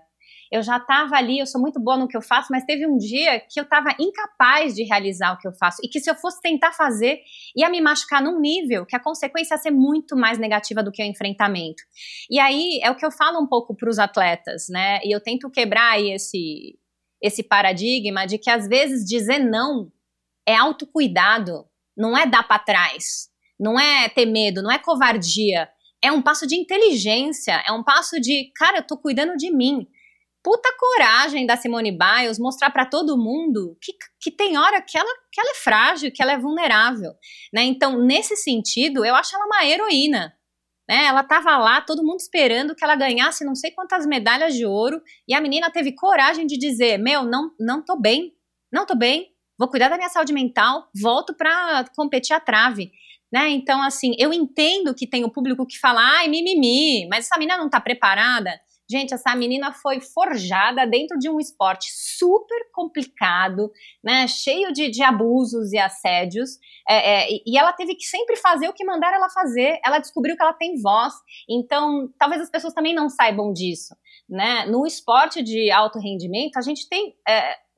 Eu já estava ali, eu sou muito boa no que eu faço, mas teve um dia que eu estava incapaz de realizar o que eu faço e que se eu fosse tentar fazer, ia me machucar num nível que a consequência ia ser muito mais negativa do que o enfrentamento. E aí é o que eu falo um pouco para os atletas, né? E eu tento quebrar aí esse paradigma de que às vezes dizer não é autocuidado, não é dar para trás, não é ter medo, não é covardia, é um passo de inteligência, é um passo de, cara, eu tô cuidando de mim. Puta coragem da Simone Biles mostrar para todo mundo que tem hora que ela é frágil, que ela é vulnerável, né? Então, nesse sentido, eu acho ela uma heroína, né? Ela tava lá, todo mundo esperando que ela ganhasse não sei quantas medalhas de ouro, e a menina teve coragem de dizer, não tô bem, vou cuidar da minha saúde mental, volto para competir à trave, né? Então, assim, eu entendo que tem o público que fala, ai, mimimi, mas essa menina não tá preparada. Gente, essa menina foi forjada dentro de um esporte super complicado, né, cheio de abusos e assédios, e ela teve que sempre fazer o que mandaram ela fazer. Ela descobriu que ela tem voz, então talvez as pessoas também não saibam disso, né? No esporte de alto rendimento, a gente tem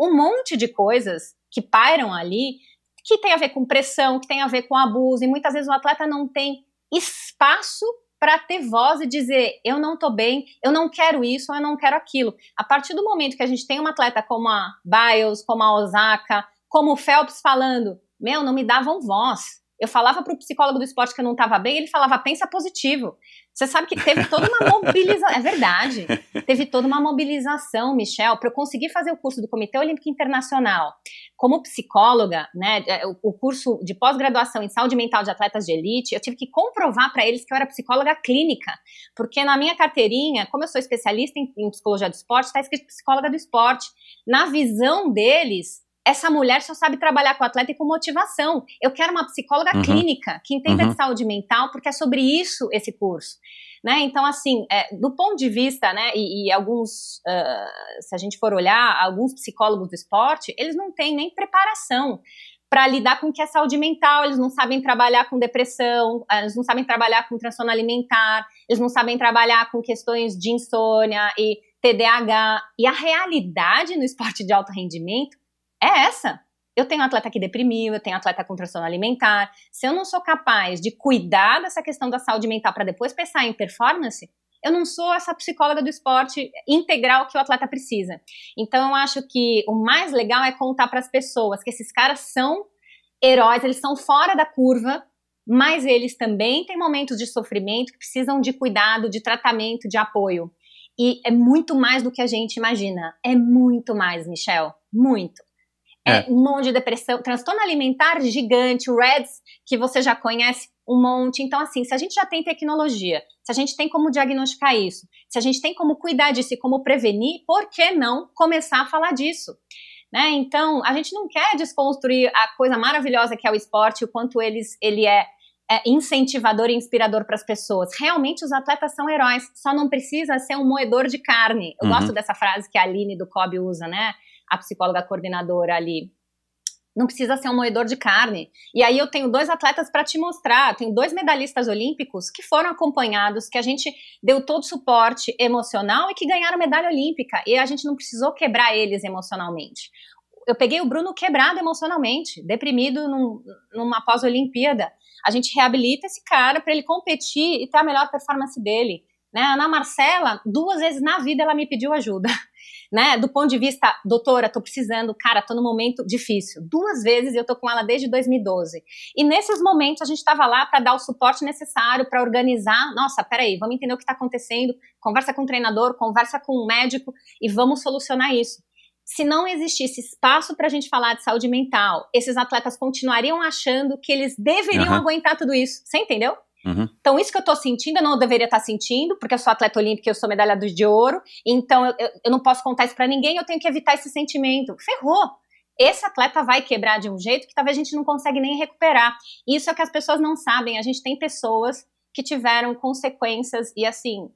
um monte de coisas que pairam ali, que tem a ver com pressão, que tem a ver com abuso, e muitas vezes o atleta não tem espaço para ter voz e dizer, eu não tô bem, eu não quero isso, ou eu não quero aquilo. A partir do momento que a gente tem uma atleta como a Biles, como a Osaka, como o Phelps falando, não me davam voz. Eu falava pro psicólogo do esporte que eu não tava bem, ele falava, pensa positivo. Você sabe que teve toda uma mobilização, é verdade, teve toda uma mobilização, Michel, para eu conseguir fazer o curso do Comitê Olímpico Internacional. Como psicóloga, né, o curso de pós-graduação em saúde mental de atletas de elite, eu tive que comprovar para eles que eu era psicóloga clínica, porque na minha carteirinha, como eu sou especialista em psicologia do esporte, está escrito psicóloga do esporte. Na visão deles, essa mulher só sabe trabalhar com atleta e com motivação. Eu quero uma psicóloga clínica que entenda de saúde mental, porque é sobre isso esse curso, né? Então, assim, do ponto de vista, né, e alguns, se a gente for olhar, alguns psicólogos do esporte, eles não têm nem preparação para lidar com o que é saúde mental, eles não sabem trabalhar com depressão, eles não sabem trabalhar com transtorno alimentar, eles não sabem trabalhar com questões de insônia e TDAH. E a realidade no esporte de alto rendimento é essa. Eu tenho atleta que deprimiu, eu tenho atleta com transtorno alimentar. Se eu não sou capaz de cuidar dessa questão da saúde mental para depois pensar em performance, eu não sou essa psicóloga do esporte integral que o atleta precisa. Então eu acho que o mais legal é contar para as pessoas que esses caras são heróis, eles são fora da curva, mas eles também têm momentos de sofrimento que precisam de cuidado, de tratamento, de apoio. E é muito mais do que a gente imagina. É muito mais, Michel. Muito. Um monte de depressão, transtorno alimentar gigante, o REDS, que você já conhece, um monte. Então, assim, se a gente já tem tecnologia, se a gente tem como diagnosticar isso, se a gente tem como cuidar disso e como prevenir, por que não começar a falar disso? Né? Então, a gente não quer desconstruir a coisa maravilhosa que é o esporte, o quanto ele é incentivador e inspirador para as pessoas. Realmente, os atletas são heróis, só não precisa ser um moedor de carne. Eu gosto dessa frase que a Aline do COB usa, né? A psicóloga coordenadora ali. Não precisa ser um moedor de carne. E aí eu tenho 2 atletas para te mostrar. Tenho 2 medalhistas olímpicos que foram acompanhados, que a gente deu todo o suporte emocional e que ganharam medalha olímpica. E a gente não precisou quebrar eles emocionalmente. Eu peguei o Bruno quebrado emocionalmente, deprimido numa pós-Olimpíada. A gente reabilita esse cara para ele competir e ter a melhor performance dele. Né? A Ana Marcela, 2 vezes na vida ela me pediu ajuda. Né? Do ponto de vista, doutora, tô precisando, cara, tô num momento difícil. 2 vezes eu tô com ela desde 2012. E nesses momentos a gente tava lá para dar o suporte necessário, para organizar. Nossa, peraí, vamos entender o que tá acontecendo. Conversa com o treinador, conversa com o médico e vamos solucionar isso. Se não existisse espaço pra gente falar de saúde mental, esses atletas continuariam achando que eles deveriam aguentar tudo isso. Você entendeu? Então, isso que eu tô sentindo, eu não deveria estar sentindo, porque eu sou atleta olímpica, eu sou medalhada de ouro, então eu não posso contar isso pra ninguém, eu tenho que evitar esse sentimento. Ferrou! Esse atleta vai quebrar de um jeito que talvez a gente não consegue nem recuperar. Isso é o que as pessoas não sabem. A gente tem pessoas que tiveram consequências e, assim,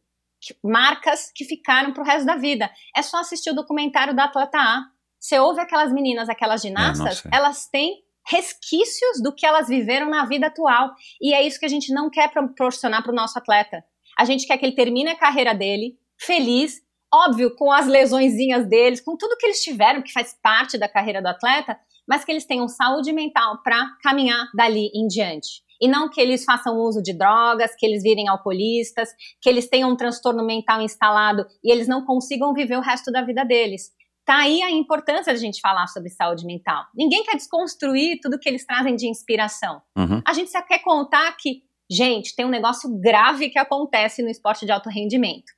marcas que ficaram pro resto da vida. É só assistir o documentário da Atleta A. Você ouve aquelas meninas, aquelas ginastas, elas têm resquícios do que elas viveram na vida atual. E é isso que a gente não quer proporcionar para o nosso atleta. A gente quer que ele termine a carreira dele feliz, óbvio, com as lesõezinhas deles, com tudo que eles tiveram, que faz parte da carreira do atleta, mas que eles tenham saúde mental para caminhar dali em diante. E não que eles façam uso de drogas, que eles virem alcoolistas, que eles tenham um transtorno mental instalado e eles não consigam viver o resto da vida deles. Tá aí a importância de a gente falar sobre saúde mental. Ninguém quer desconstruir tudo que eles trazem de inspiração. A gente só quer contar que, gente, tem um negócio grave que acontece no esporte de alto rendimento.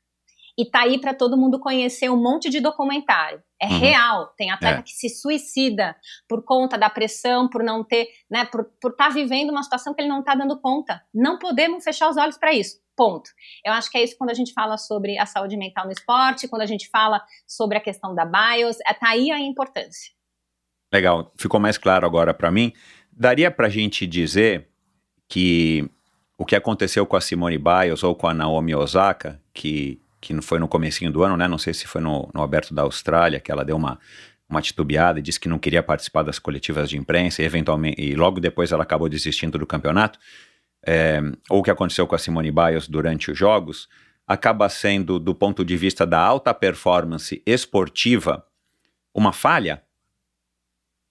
E tá aí para todo mundo conhecer um monte de documentário. É real. Tem atleta que se suicida por conta da pressão, por não ter, né, por estar vivendo uma situação que ele não tá dando conta. Não podemos fechar os olhos para isso. Ponto. Eu acho que é isso quando a gente fala sobre a saúde mental no esporte, quando a gente fala sobre a questão da BIOS, tá aí a importância. Legal, ficou mais claro agora para mim. Daria pra gente dizer que o que aconteceu com a Simone Biles ou com a Naomi Osaka, que foi no comecinho do ano, né? Não sei se foi no Aberto da Austrália, que ela deu uma titubeada e disse que não queria participar das coletivas de imprensa e logo depois ela acabou desistindo do campeonato. Ou o que aconteceu com a Simone Biles durante os jogos, acaba sendo, do ponto de vista da alta performance esportiva, uma falha.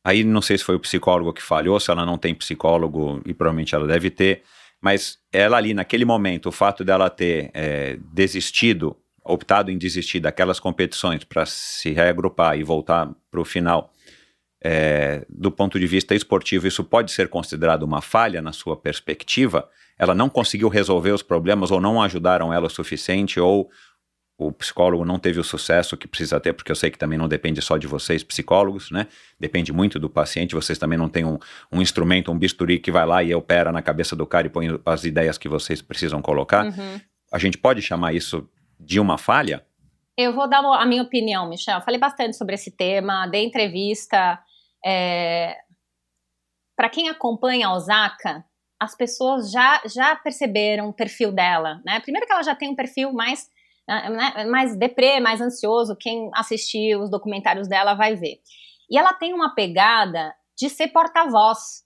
Aí não sei se foi o psicólogo que falhou, se ela não tem psicólogo, e provavelmente ela deve ter, mas ela ali naquele momento, o fato dela ter optado em desistir daquelas competições para se reagrupar e voltar para o final, do ponto de vista esportivo, isso pode ser considerado uma falha na sua perspectiva? Ela não conseguiu resolver os problemas ou não ajudaram ela o suficiente, ou o psicólogo não teve o sucesso que precisa ter, porque eu sei que também não depende só de vocês, psicólogos, né? Depende muito do paciente, vocês também não têm um instrumento, um bisturi que vai lá e opera na cabeça do cara e põe as ideias que vocês precisam colocar. A gente pode chamar isso de uma falha? Eu vou dar a minha opinião, Michel. Eu falei bastante sobre esse tema, dei entrevista. Para quem acompanha a Osaka, as pessoas já perceberam o perfil dela, né? Primeiro que ela já tem um perfil mais deprê, mais ansioso. Quem assistir os documentários dela vai ver. E ela tem uma pegada de ser porta-voz.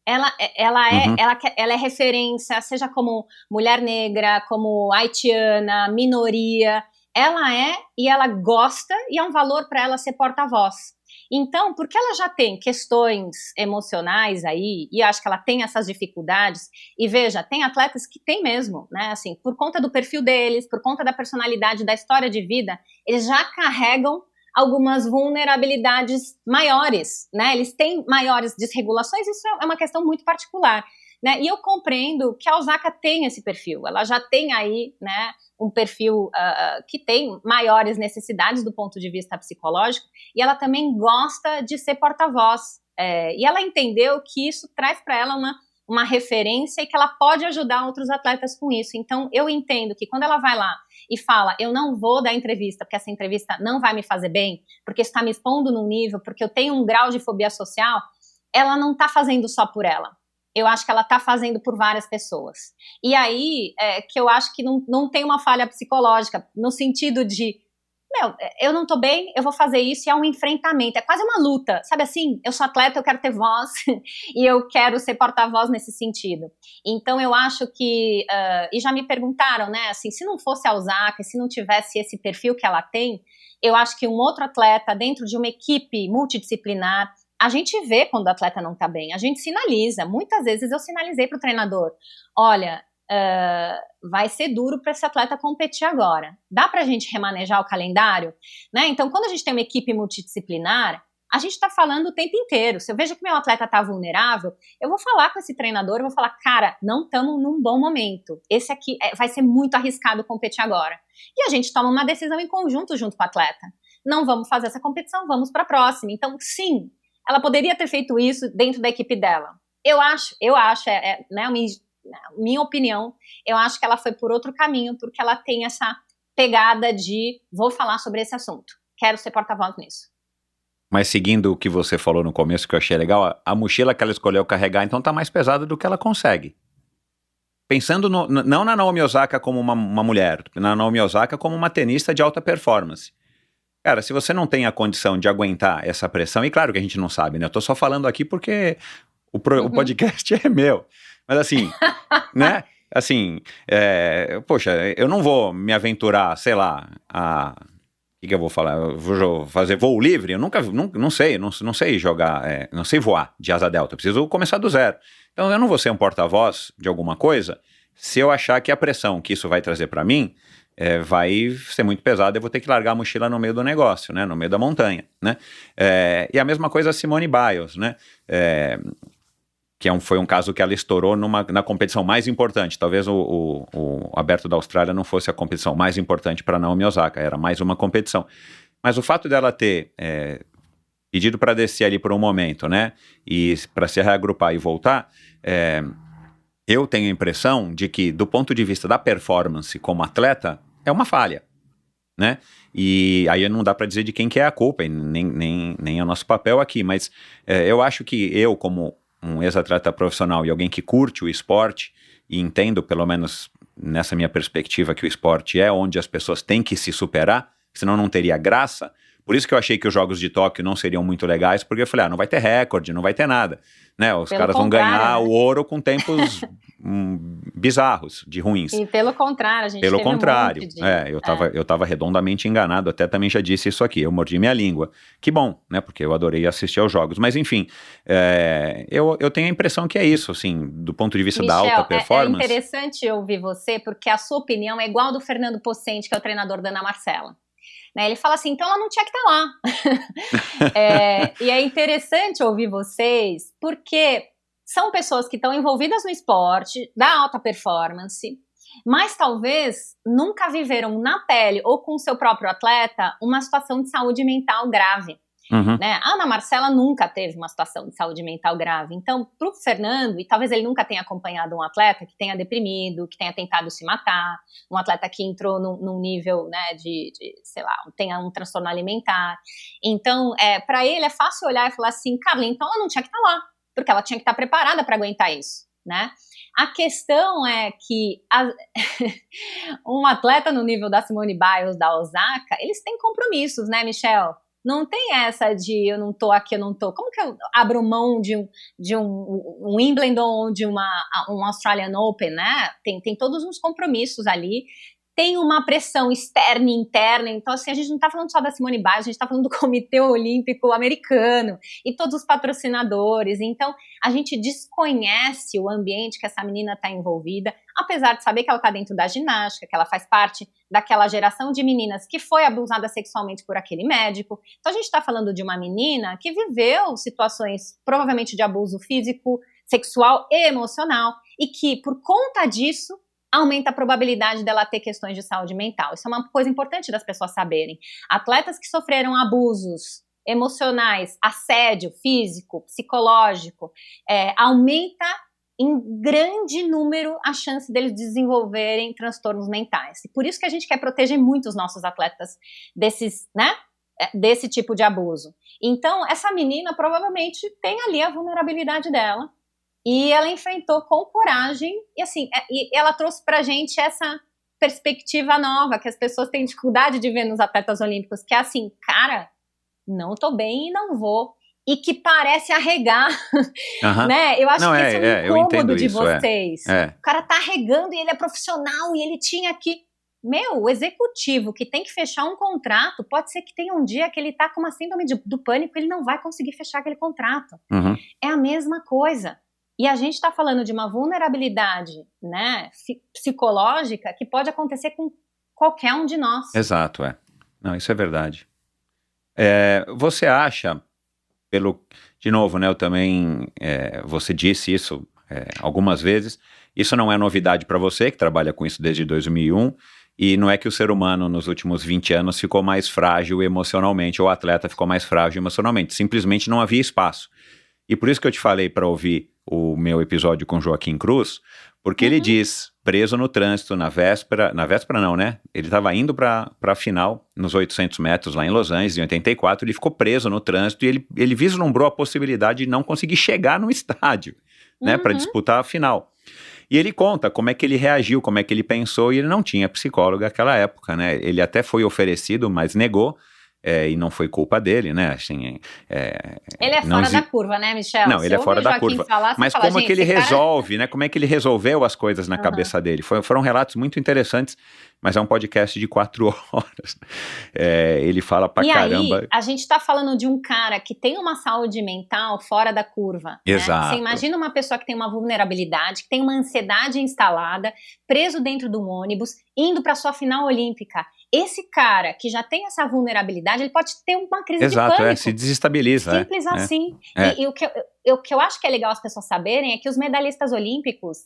Ela é referência, seja como mulher negra, como haitiana, minoria. Ela e ela gosta, e é um valor para ela ser porta-voz. Então, porque ela já tem questões emocionais aí, e acho que ela tem essas dificuldades, e veja, tem atletas que tem mesmo, né, assim, por conta do perfil deles, por conta da personalidade, da história de vida, eles já carregam algumas vulnerabilidades maiores, né, eles têm maiores desregulações, isso é uma questão muito particular, né, e eu compreendo que a Osaka tem esse perfil, ela já tem aí, né, um perfil que tem maiores necessidades do ponto de vista psicológico, e ela também gosta de ser porta-voz, e ela entendeu que isso traz para ela uma referência e que ela pode ajudar outros atletas com isso. Então eu entendo que quando ela vai lá e fala, eu não vou dar entrevista, porque essa entrevista não vai me fazer bem, porque está me expondo num nível, porque eu tenho um grau de fobia social, ela não está fazendo só por ela. Eu acho que ela está fazendo por várias pessoas. E aí, que eu acho que não tem uma falha psicológica, no sentido de, eu não tô bem, eu vou fazer isso, e é um enfrentamento, é quase uma luta, sabe assim? Eu sou atleta, eu quero ter voz, e eu quero ser porta-voz nesse sentido. Então eu acho que, e já me perguntaram, né, assim, se não fosse a Osaka, se não tivesse esse perfil que ela tem, eu acho que um outro atleta dentro de uma equipe multidisciplinar, a gente vê quando o atleta não tá bem, a gente sinaliza, muitas vezes eu sinalizei pro treinador, olha, vai ser duro para esse atleta competir agora. Dá para a gente remanejar o calendário? Né? Então, quando a gente tem uma equipe multidisciplinar, a gente está falando o tempo inteiro. Se eu vejo que meu atleta está vulnerável, eu vou falar com esse treinador, eu vou falar, cara, não estamos num bom momento. Esse aqui vai ser muito arriscado competir agora. E a gente toma uma decisão em conjunto junto com o atleta. Não vamos fazer essa competição, vamos para a próxima. Então, sim, ela poderia ter feito isso dentro da equipe dela. Eu acho, né, minha opinião, eu acho que ela foi por outro caminho, porque ela tem essa pegada de vou falar sobre esse assunto, quero ser porta-voz nisso. Mas seguindo o que você falou no começo, que eu achei legal, a mochila que ela escolheu carregar, então tá mais pesada do que ela consegue. Pensando não na Naomi Osaka como uma mulher, na Naomi Osaka como uma tenista de alta performance. Cara, se você não tem a condição de aguentar essa pressão, e claro que a gente não sabe, né? Eu tô só falando aqui porque o podcast é meu. Mas assim, né, assim, poxa, eu não vou me aventurar, sei lá, o que eu vou falar? Eu vou fazer voo livre? Eu não sei jogar, não sei voar de asa delta, eu preciso começar do zero. Então eu não vou ser um porta-voz de alguma coisa se eu achar que a pressão que isso vai trazer para mim vai ser muito pesada, eu vou ter que largar a mochila no meio do negócio, né, no meio da montanha, né. E a mesma coisa a Simone Biles, né, que foi um caso que ela estourou na competição mais importante. Talvez o Aberto da Austrália não fosse a competição mais importante para Naomi Osaka, era mais uma competição. Mas o fato dela ter pedido para descer ali por um momento, né, e para se reagrupar e voltar, eu tenho a impressão de que, do ponto de vista da performance como atleta, é uma falha, né? E aí não dá para dizer de quem que é a culpa, e nem é o nosso papel aqui, mas eu acho que eu, como um ex-atleta profissional e alguém que curte o esporte e entendo, pelo menos nessa minha perspectiva, que o esporte é onde as pessoas têm que se superar, senão não teria graça. Por isso que eu achei que os Jogos de Tóquio não seriam muito legais, porque eu falei, não vai ter recorde, não vai ter nada, né? Os caras vão ganhar o ouro com tempos bizarros, de ruins. E pelo contrário, a gente Pelo teve contrário, um monte de... eu tava redondamente enganado, até também já disse isso aqui, eu mordi minha língua. Que bom, né? Porque eu adorei assistir aos jogos. Mas enfim, eu tenho a impressão que é isso, assim, do ponto de vista Michel, da alta performance. É interessante ouvir você, porque a sua opinião é igual do Fernando Pocente, que é o treinador da Ana Marcela. Né, ele fala assim, então ela não tinha que estar lá. E é interessante ouvir vocês, porque são pessoas que estão envolvidas no esporte, da alta performance, mas talvez nunca viveram na pele ou com o seu próprio atleta uma situação de saúde mental grave. Uhum. Né? A Ana Marcela nunca teve uma situação de saúde mental grave. Então, para o Fernando, e talvez ele nunca tenha acompanhado um atleta que tenha deprimido, que tenha tentado se matar, um atleta que entrou num nível, né, de, sei lá, tenha um transtorno alimentar. Então, para ele é fácil olhar e falar assim, Carla, então ela não tinha que estar lá, porque ela tinha que estar preparada para aguentar isso, né? A questão é que um atleta no nível da Simone Biles, da Osaka, eles têm compromissos, né, Michel? Não tem essa de eu não tô aqui, eu não tô. Como que eu abro mão de um Wimbledon ou de um Australian Open, né? Tem todos uns compromissos ali. Tem uma pressão externa e interna. Então, assim, a gente não tá falando só da Simone Biles, a gente tá falando do Comitê Olímpico Americano e todos os patrocinadores. Então, a gente desconhece o ambiente que essa menina tá envolvida, apesar de saber que ela tá dentro da ginástica, que ela faz parte daquela geração de meninas que foi abusada sexualmente por aquele médico. Então, a gente tá falando de uma menina que viveu situações, provavelmente de abuso físico, sexual e emocional, e que, por conta disso, aumenta a probabilidade dela ter questões de saúde mental. Isso é uma coisa importante das pessoas saberem. Atletas que sofreram abusos emocionais, assédio físico, psicológico, aumenta em grande número a chance deles desenvolverem transtornos mentais. E por isso que a gente quer proteger muito os nossos atletas desse tipo de abuso. Então, essa menina provavelmente tem ali a vulnerabilidade dela, e ela enfrentou com coragem, e assim, e ela trouxe pra gente perspectiva nova que as pessoas têm dificuldade de ver nos atletas olímpicos, que é assim, cara, não tô bem e não vou. E que parece arregar, né? Eu acho que esse é um incômodo de vocês. O cara tá arregando e ele é profissional e ele tinha que... o executivo que tem que fechar um contrato, pode ser que tenha um dia que ele tá com uma síndrome do pânico e ele não vai conseguir fechar aquele contrato. É a mesma coisa. E a gente tá falando de uma vulnerabilidade, né, psicológica que pode acontecer com qualquer um de nós. Exato, Não, isso é verdade. Você acha... De novo, né, eu também, você disse isso algumas vezes, isso não é novidade para você, que trabalha com isso desde 2001, e não é que o ser humano nos últimos 20 anos ficou mais frágil emocionalmente, ou o atleta ficou mais frágil emocionalmente, simplesmente não havia espaço. E por isso que eu te falei para ouvir o meu episódio com Joaquim Cruz, porque ele diz, preso no trânsito na véspera não, né? Ele estava indo para a final, nos 800 metros lá em Los Angeles, em 84, ele ficou preso no trânsito e ele vislumbrou a possibilidade de não conseguir chegar no estádio, né? Para disputar a final. E ele conta como é que ele reagiu, como é que ele pensou, e ele não tinha psicólogo naquela época, né? Ele até foi oferecido, mas negou. E não foi culpa dele, né? Assim, ele é fora da curva, né, Michel? Não, ele é fora da curva. Mas como é que ele resolve, né? Como é que ele resolveu as coisas na cabeça dele? Foram relatos muito interessantes, mas é um podcast de 4 horas. Ele fala pra caramba. Aí, a gente tá falando de um cara que tem uma saúde mental fora da curva. Exato. Né? Você imagina uma pessoa que tem uma vulnerabilidade, que tem uma ansiedade instalada, preso dentro de um ônibus, indo pra sua final olímpica. Esse cara que já tem essa vulnerabilidade, ele pode ter uma crise de pânico. Se desestabiliza. Simples assim. E o que eu acho que é legal as pessoas saberem é que os medalhistas olímpicos,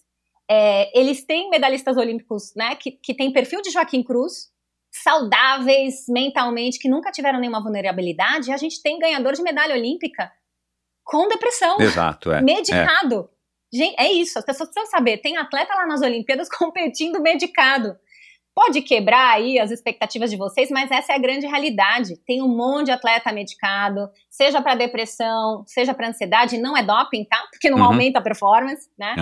eles têm medalhistas olímpicos, né, que têm perfil de Joaquim Cruz, saudáveis mentalmente, que nunca tiveram nenhuma vulnerabilidade, e a gente tem ganhador de medalha olímpica com depressão. Exato, medicado. Gente, é isso, as pessoas precisam saber, tem atleta lá nas Olimpíadas competindo medicado. Pode quebrar aí as expectativas de vocês, mas essa é a grande realidade. Tem um monte de atleta medicado, seja para depressão, seja para ansiedade, não é doping, tá? Porque não aumenta a performance, né?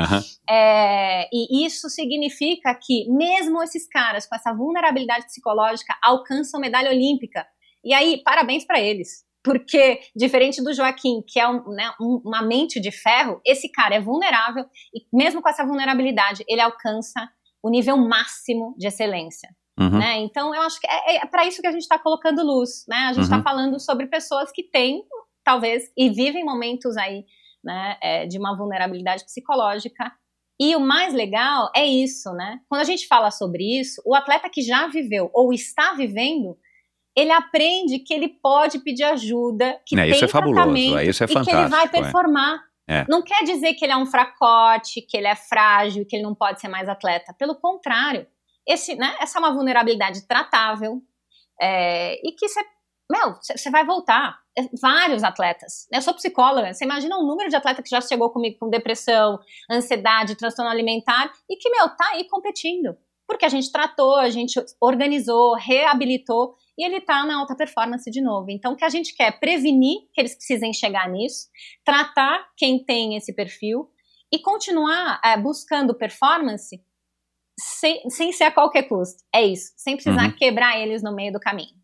E isso significa que mesmo esses caras com essa vulnerabilidade psicológica alcançam medalha olímpica. E aí, parabéns para eles. Porque, diferente do Joaquim, que é uma mente de ferro, esse cara é vulnerável e mesmo com essa vulnerabilidade, ele alcança o nível máximo de excelência, né? Então eu acho que é para isso que a gente está colocando luz, né? A gente está falando sobre pessoas que têm, talvez, e vivem momentos aí, né, de uma vulnerabilidade psicológica. E o mais legal é isso, né? Quando a gente fala sobre isso, o atleta que já viveu ou está vivendo, ele aprende que ele pode pedir ajuda, que tem isso é fabuloso, isso é fantástico, e que ele vai performar. Não quer dizer que ele é um fracote, que ele é frágil, que ele não pode ser mais atleta. Pelo contrário, essa é uma vulnerabilidade tratável e que você vai voltar. Vários atletas. Eu sou psicóloga, você imagina o número de atletas que já chegou comigo com depressão, ansiedade, transtorno alimentar e que, tá aí competindo. Porque a gente tratou, a gente organizou, reabilitou e ele tá na alta performance de novo. Então, o que a gente quer é prevenir que eles precisem chegar nisso, tratar quem tem esse perfil e continuar buscando performance sem ser a qualquer custo. É isso, sem precisar quebrar eles no meio do caminho.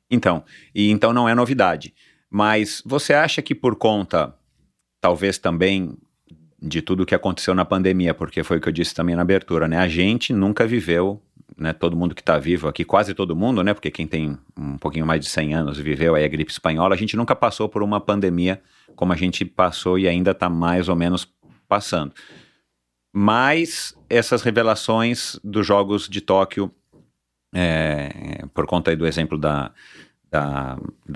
Então não é novidade. Mas você acha que por conta, talvez também, de tudo que aconteceu na pandemia, porque foi o que eu disse também na abertura, né? A gente nunca viveu, né? Todo mundo que está vivo aqui, quase todo mundo, né? Porque quem tem um pouquinho mais de 100 anos viveu aí a gripe espanhola, a gente nunca passou por uma pandemia como a gente passou e ainda está mais ou menos passando. Mas essas revelações dos Jogos de Tóquio, por conta aí do exemplo da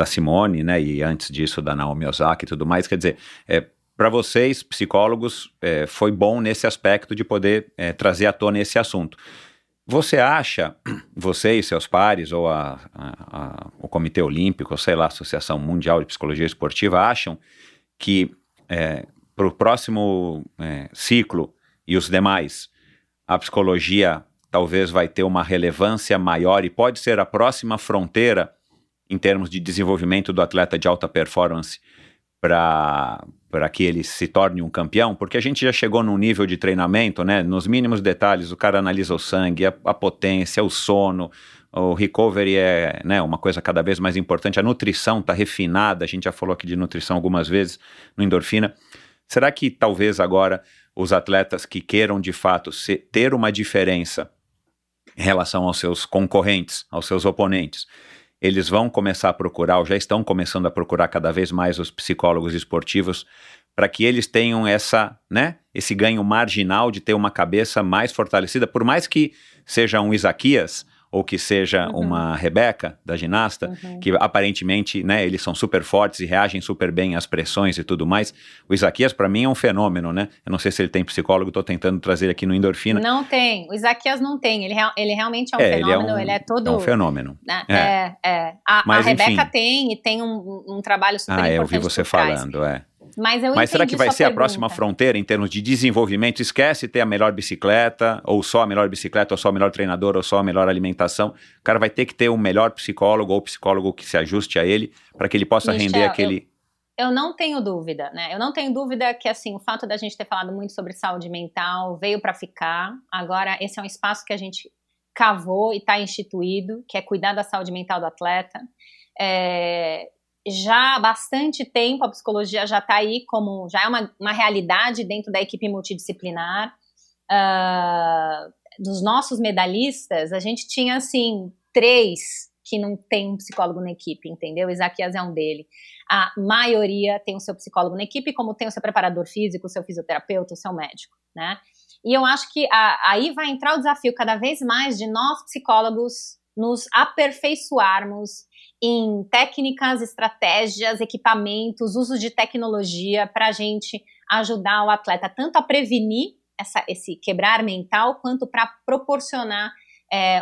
Simone, né? E antes disso da Naomi Osaka e tudo mais, quer dizer, para vocês, psicólogos, foi bom nesse aspecto de poder trazer à tona esse assunto. Você acha, você e seus pares, ou o Comitê Olímpico, ou sei lá, a Associação Mundial de Psicologia Esportiva, acham que para o próximo ciclo e os demais, a psicologia talvez vai ter uma relevância maior e pode ser a próxima fronteira em termos de desenvolvimento do atleta de alta performance para que ele se torne um campeão, porque a gente já chegou num nível de treinamento, né, nos mínimos detalhes, o cara analisa o sangue, a potência, o sono, o recovery é, né, uma coisa cada vez mais importante, a nutrição está refinada, a gente já falou aqui de nutrição algumas vezes no Endorfina. Será que talvez agora os atletas que queiram de fato ter uma diferença em relação aos seus concorrentes, aos seus oponentes, eles vão começar a procurar, ou já estão começando a procurar cada vez mais os psicólogos esportivos para que eles tenham esse ganho marginal de ter uma cabeça mais fortalecida, por mais que seja um Isaquias ou que seja uma Rebeca, da ginasta, que aparentemente, né, eles são super fortes e reagem super bem às pressões e tudo mais. O Isaquias, para mim, é um fenômeno, né? Eu não sei se ele tem psicólogo, estou tentando trazer aqui no Endorfina. Não tem, o Isaquias não tem, ele realmente é um fenômeno, ele é todo... É um fenômeno. A Rebeca enfim, tem, e tem um trabalho super importante. Eu vi você falando, Mas será que vai ser a próxima fronteira em termos de desenvolvimento? Esquece ter a melhor bicicleta, ou só a melhor bicicleta, ou só o melhor treinador, ou só a melhor alimentação. O cara vai ter que ter um melhor psicólogo, ou psicólogo que se ajuste a ele, para que ele possa render aquele... Eu não tenho dúvida, né? Eu não tenho dúvida que, assim, o fato da gente ter falado muito sobre saúde mental veio para ficar. Agora, esse é um espaço que a gente cavou e está instituído, que é cuidar da saúde mental do atleta. Já há bastante tempo a psicologia já está aí já é uma realidade dentro da equipe multidisciplinar. Dos nossos medalhistas, a gente tinha, assim, 3 que não tem um psicólogo na equipe, entendeu? O Isaquias é um dele. A maioria tem o seu psicólogo na equipe, como tem o seu preparador físico, o seu fisioterapeuta, o seu médico, né? E eu acho que aí vai entrar o desafio cada vez mais de nós, psicólogos, nos aperfeiçoarmos em técnicas, estratégias, equipamentos, uso de tecnologia para a gente ajudar o atleta tanto a prevenir esse quebrar mental, quanto para proporcionar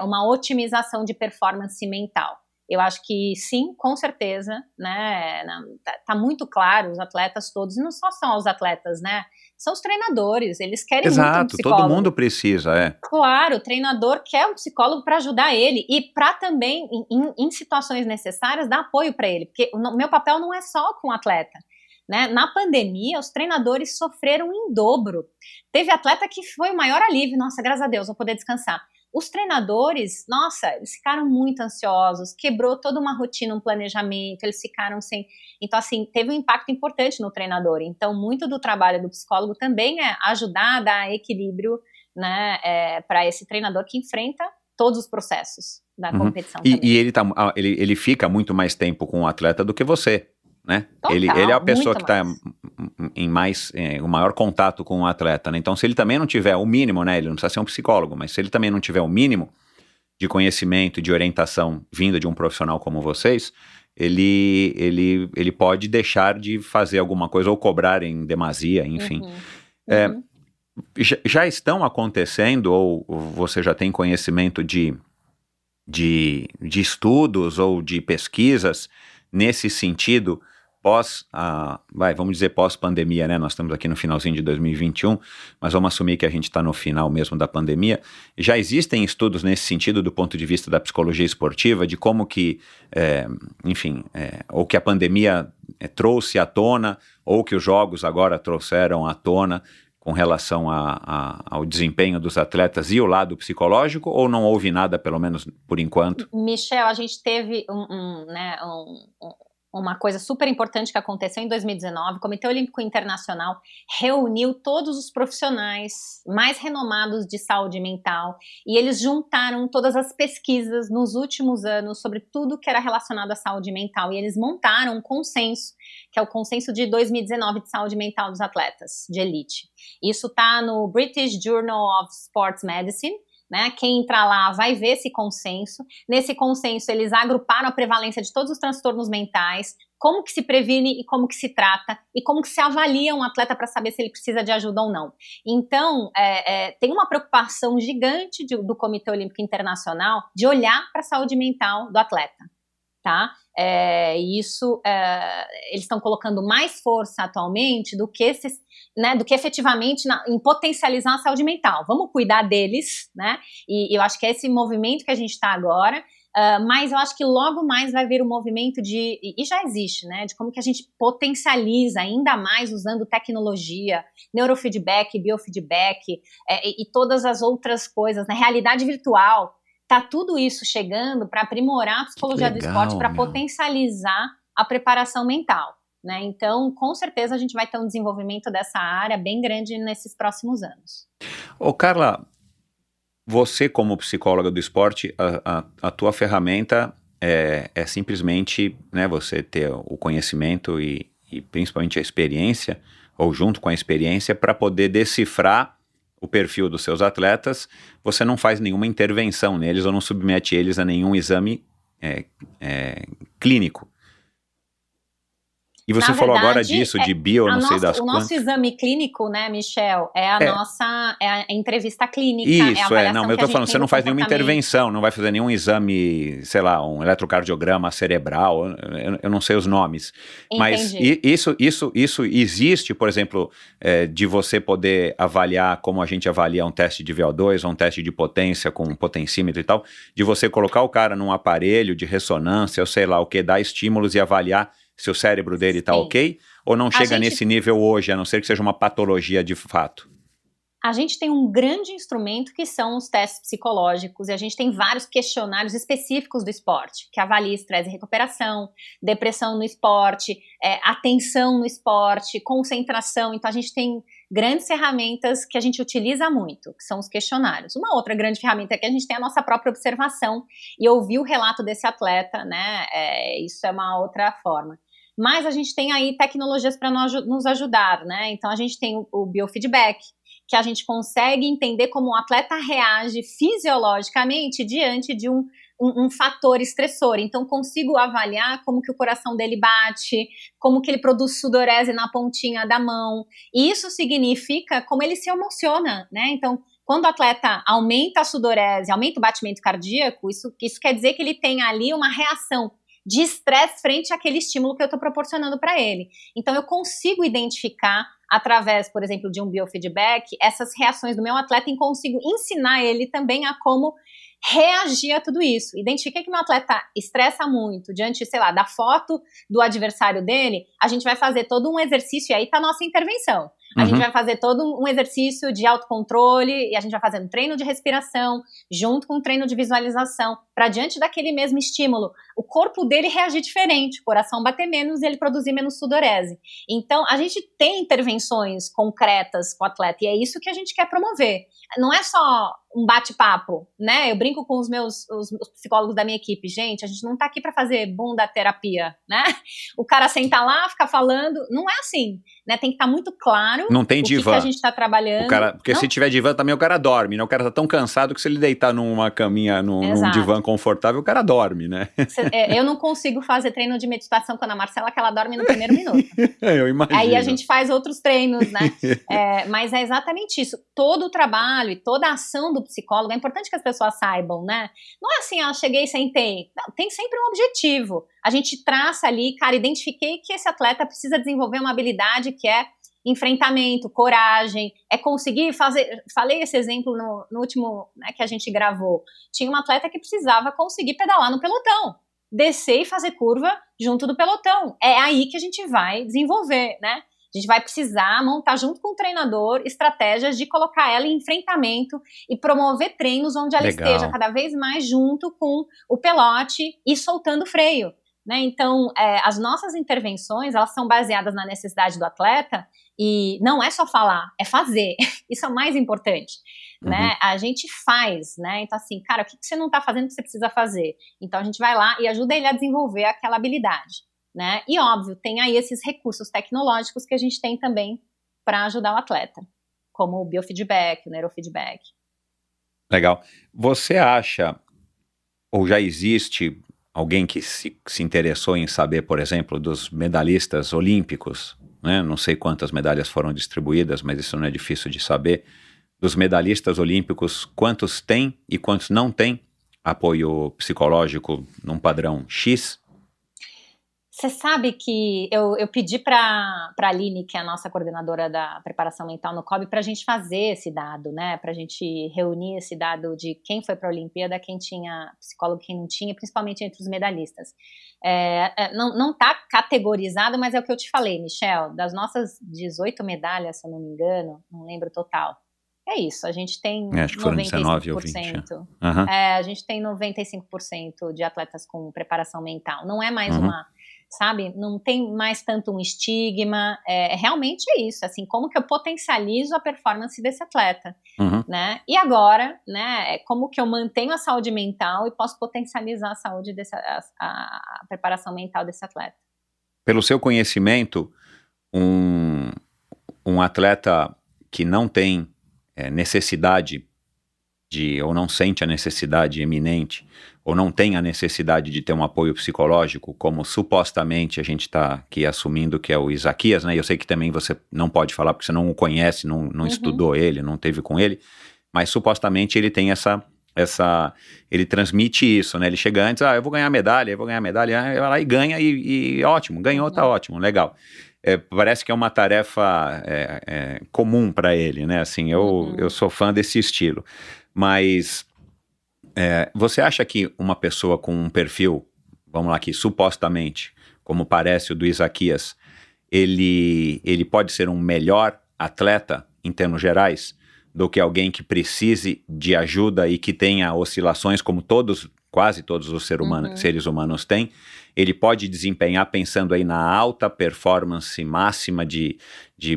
uma otimização de performance mental. Eu acho que sim, com certeza, né, tá muito claro, os atletas todos, e não só são os atletas, né, são os treinadores, eles querem muito um psicólogo. Todo mundo precisa, Claro, o treinador quer um psicólogo para ajudar ele e para também, em situações necessárias, dar apoio para ele, porque o meu papel não é só com o atleta, né, na pandemia os treinadores sofreram em dobro, teve atleta que foi o maior alívio, nossa, graças a Deus, vou poder descansar. Os treinadores, nossa, eles ficaram muito ansiosos, quebrou toda uma rotina, um planejamento, eles ficaram sem... Então, assim, teve um impacto importante no treinador. Então, muito do trabalho do psicólogo também é ajudar a dar equilíbrio, né, para esse treinador que enfrenta todos os processos da competição. E ele fica muito mais tempo com o atleta do que você, né? Total, ele é a pessoa que está em o maior contato com o atleta, né? Então, se ele também não tiver o mínimo, né? Ele não precisa ser um psicólogo, mas se ele também não tiver o mínimo de conhecimento e de orientação vinda de um profissional como vocês, ele pode deixar de fazer alguma coisa ou cobrar em demasia, enfim. Já estão acontecendo, ou você já tem conhecimento de estudos ou de pesquisas nesse sentido, vamos dizer pós-pandemia, né? Nós estamos aqui no finalzinho de 2021, mas vamos assumir que a gente está no final mesmo da pandemia. Já existem estudos nesse sentido do ponto de vista da psicologia esportiva, de como que, ou que a pandemia trouxe à tona, ou que os jogos agora trouxeram à tona com relação ao desempenho dos atletas e o lado psicológico, ou não houve nada, pelo menos por enquanto? Michel, a gente teve uma coisa super importante que aconteceu em 2019, o Comitê Olímpico Internacional reuniu todos os profissionais mais renomados de saúde mental e eles juntaram todas as pesquisas nos últimos anos sobre tudo que era relacionado à saúde mental e eles montaram um consenso, que é o consenso de 2019 de saúde mental dos atletas de elite. Isso está no British Journal of Sports Medicine, né? Quem entrar lá vai ver esse consenso. Nesse consenso eles agruparam a prevalência de todos os transtornos mentais, como que se previne e como que se trata e como que se avalia um atleta para saber se ele precisa de ajuda ou não. Então, tem uma preocupação gigante do Comitê Olímpico Internacional de olhar para a saúde mental do atleta, tá? Eles estão colocando mais força atualmente do que efetivamente em potencializar a saúde mental. Vamos cuidar deles, né? E eu acho que é esse movimento que a gente está agora. Mas eu acho que logo mais vai vir o movimento e já existe, né, de como que a gente potencializa ainda mais usando tecnologia, neurofeedback, biofeedback e todas as outras coisas, né, realidade virtual. Tá tudo isso chegando para aprimorar a psicologia do esporte, para potencializar a preparação mental, né? Então, com certeza a gente vai ter um desenvolvimento dessa área bem grande nesses próximos anos. Ô, Carla, você como psicóloga do esporte, a tua ferramenta é simplesmente, né, você ter o conhecimento e principalmente a experiência, ou junto com a experiência, para poder decifrar o perfil dos seus atletas. Você não faz nenhuma intervenção neles ou não submete eles a nenhum exame clínico. E você falou agora disso, de bio, não sei das quantas. O nosso exame clínico, né, Michel, é a entrevista clínica. Isso, não, mas eu tô falando, você não faz nenhuma intervenção, não vai fazer nenhum exame, sei lá, um eletrocardiograma cerebral, eu não sei os nomes. Entendi. Mas isso existe, por exemplo, de você poder avaliar como a gente avalia um teste de VO2 ou um teste de potência com um potencímetro e tal, de você colocar o cara num aparelho de ressonância, ou sei lá o que, dar estímulos e avaliar se o cérebro dele está ok, ou não chega nesse nível hoje, a não ser que seja uma patologia de fato? A gente tem um grande instrumento que são os testes psicológicos, e a gente tem vários questionários específicos do esporte, que avalia estresse e recuperação, depressão no esporte, atenção no esporte, concentração. Então a gente tem grandes ferramentas que a gente utiliza muito, que são os questionários. Uma outra grande ferramenta é que a gente tem a nossa própria observação e ouvir o relato desse atleta, né? Isso é uma outra forma. Mas a gente tem aí tecnologias para nos ajudar, né? Então a gente tem o biofeedback, que a gente consegue entender como o atleta reage fisiologicamente diante de um fator estressor. Então, consigo avaliar como que o coração dele bate, como que ele produz sudorese na pontinha da mão. E isso significa como ele se emociona, né? Então, quando o atleta aumenta a sudorese, aumenta o batimento cardíaco, isso quer dizer que ele tem ali uma reação de estresse frente àquele estímulo que eu estou proporcionando para ele. Então, eu consigo identificar, através, por exemplo, de um biofeedback, essas reações do meu atleta e consigo ensinar ele também a como reagir a tudo isso. Identifiquei que meu atleta estressa muito diante, sei lá, da foto do adversário dele, a gente vai fazer todo um exercício, e aí tá a nossa intervenção. A gente vai fazer todo um exercício de autocontrole, e a gente vai fazer um treino de respiração, junto com um treino de visualização, para diante daquele mesmo estímulo, o corpo dele reagir diferente, o coração bater menos e ele produzir menos sudorese. Então, a gente tem intervenções concretas com o atleta, e é isso que a gente quer promover. Não é só um bate-papo, né? Eu brinco com os psicólogos da minha equipe. Gente, a gente não tá aqui para fazer bunda terapia, né? O cara senta lá, fica falando. Não é assim, né? Tem que estar muito claro. Não tem divã. Que a gente tá trabalhando. Porque se tiver divã também o cara dorme, né? O cara tá tão cansado que se ele deitar numa caminha, num divã confortável, o cara dorme, né? Eu não consigo fazer treino de meditação com a Ana Marcela, que ela dorme no primeiro minuto. Eu imagino. Aí a gente faz outros treinos, né? Mas é exatamente isso. Todo o trabalho e toda a ação do psicólogo, é importante que as pessoas saibam, né? Não é assim, cheguei e sentei. Não, tem sempre um objetivo. A gente traça ali, cara, identifiquei que esse atleta precisa desenvolver uma habilidade que é enfrentamento, coragem, conseguir fazer. Falei esse exemplo no último, né, que a gente gravou. Tinha uma atleta que precisava conseguir pedalar no pelotão, descer e fazer curva junto do pelotão. É aí que a gente vai desenvolver, né? A gente vai precisar montar junto com o treinador estratégias de colocar ela em enfrentamento e promover treinos onde ela esteja cada vez mais junto com o pelote e soltando o freio, né? Então, as nossas intervenções, elas são baseadas na necessidade do atleta e não é só falar, é fazer. Isso é o mais importante, né? A gente faz, né? Então, assim, cara, o que você não tá fazendo que você precisa fazer? Então, a gente vai lá e ajuda ele a desenvolver aquela habilidade. Né? E óbvio, tem aí esses recursos tecnológicos que a gente tem também para ajudar o atleta, como o biofeedback, o neurofeedback. Legal. Você acha, ou já existe alguém que se interessou em saber, por exemplo, dos medalhistas olímpicos, né? Não sei quantas medalhas foram distribuídas, mas isso não é difícil de saber, dos medalhistas olímpicos, quantos têm e quantos não têm apoio psicológico num padrão X? Você sabe que eu pedi para a Aline, que é a nossa coordenadora da preparação mental no COB, para a gente fazer esse dado, né? Para a gente reunir esse dado de quem foi para a Olimpíada, quem tinha psicólogo, quem não tinha, principalmente entre os medalhistas. Não está categorizado, mas é o que eu te falei, Michel, das nossas 18 medalhas, se eu não me engano, não lembro o total. É isso, a gente tem acho que foram 19 ou 20. A gente tem 95% de atletas com preparação mental. Não é mais sabe, não tem mais tanto um estigma, realmente é isso, assim, como que eu potencializo a performance desse atleta, né, e agora, né, como que eu mantenho a saúde mental e posso potencializar a saúde a preparação mental desse atleta. Pelo seu conhecimento, um atleta que não tem necessidade ou não sente a necessidade eminente, ou não tem a necessidade de ter um apoio psicológico, como supostamente a gente está aqui assumindo que é o Isaquias, né? Eu sei que também você não pode falar porque você não o conhece, não estudou ele, não teve com ele, mas supostamente ele tem ele transmite isso, né? Ele chega antes, eu vou ganhar medalha, vai lá e ganha e ótimo, ganhou, tá ótimo, legal. Parece que é uma tarefa comum para ele, né? Assim, eu sou fã desse estilo. Mas você acha que uma pessoa com um perfil, vamos lá aqui, supostamente, como parece o do Isaquias, ele pode ser um melhor atleta, em termos gerais, do que alguém que precise de ajuda e que tenha oscilações como quase todos os seres humanos têm? Ele pode desempenhar pensando aí na alta performance máxima de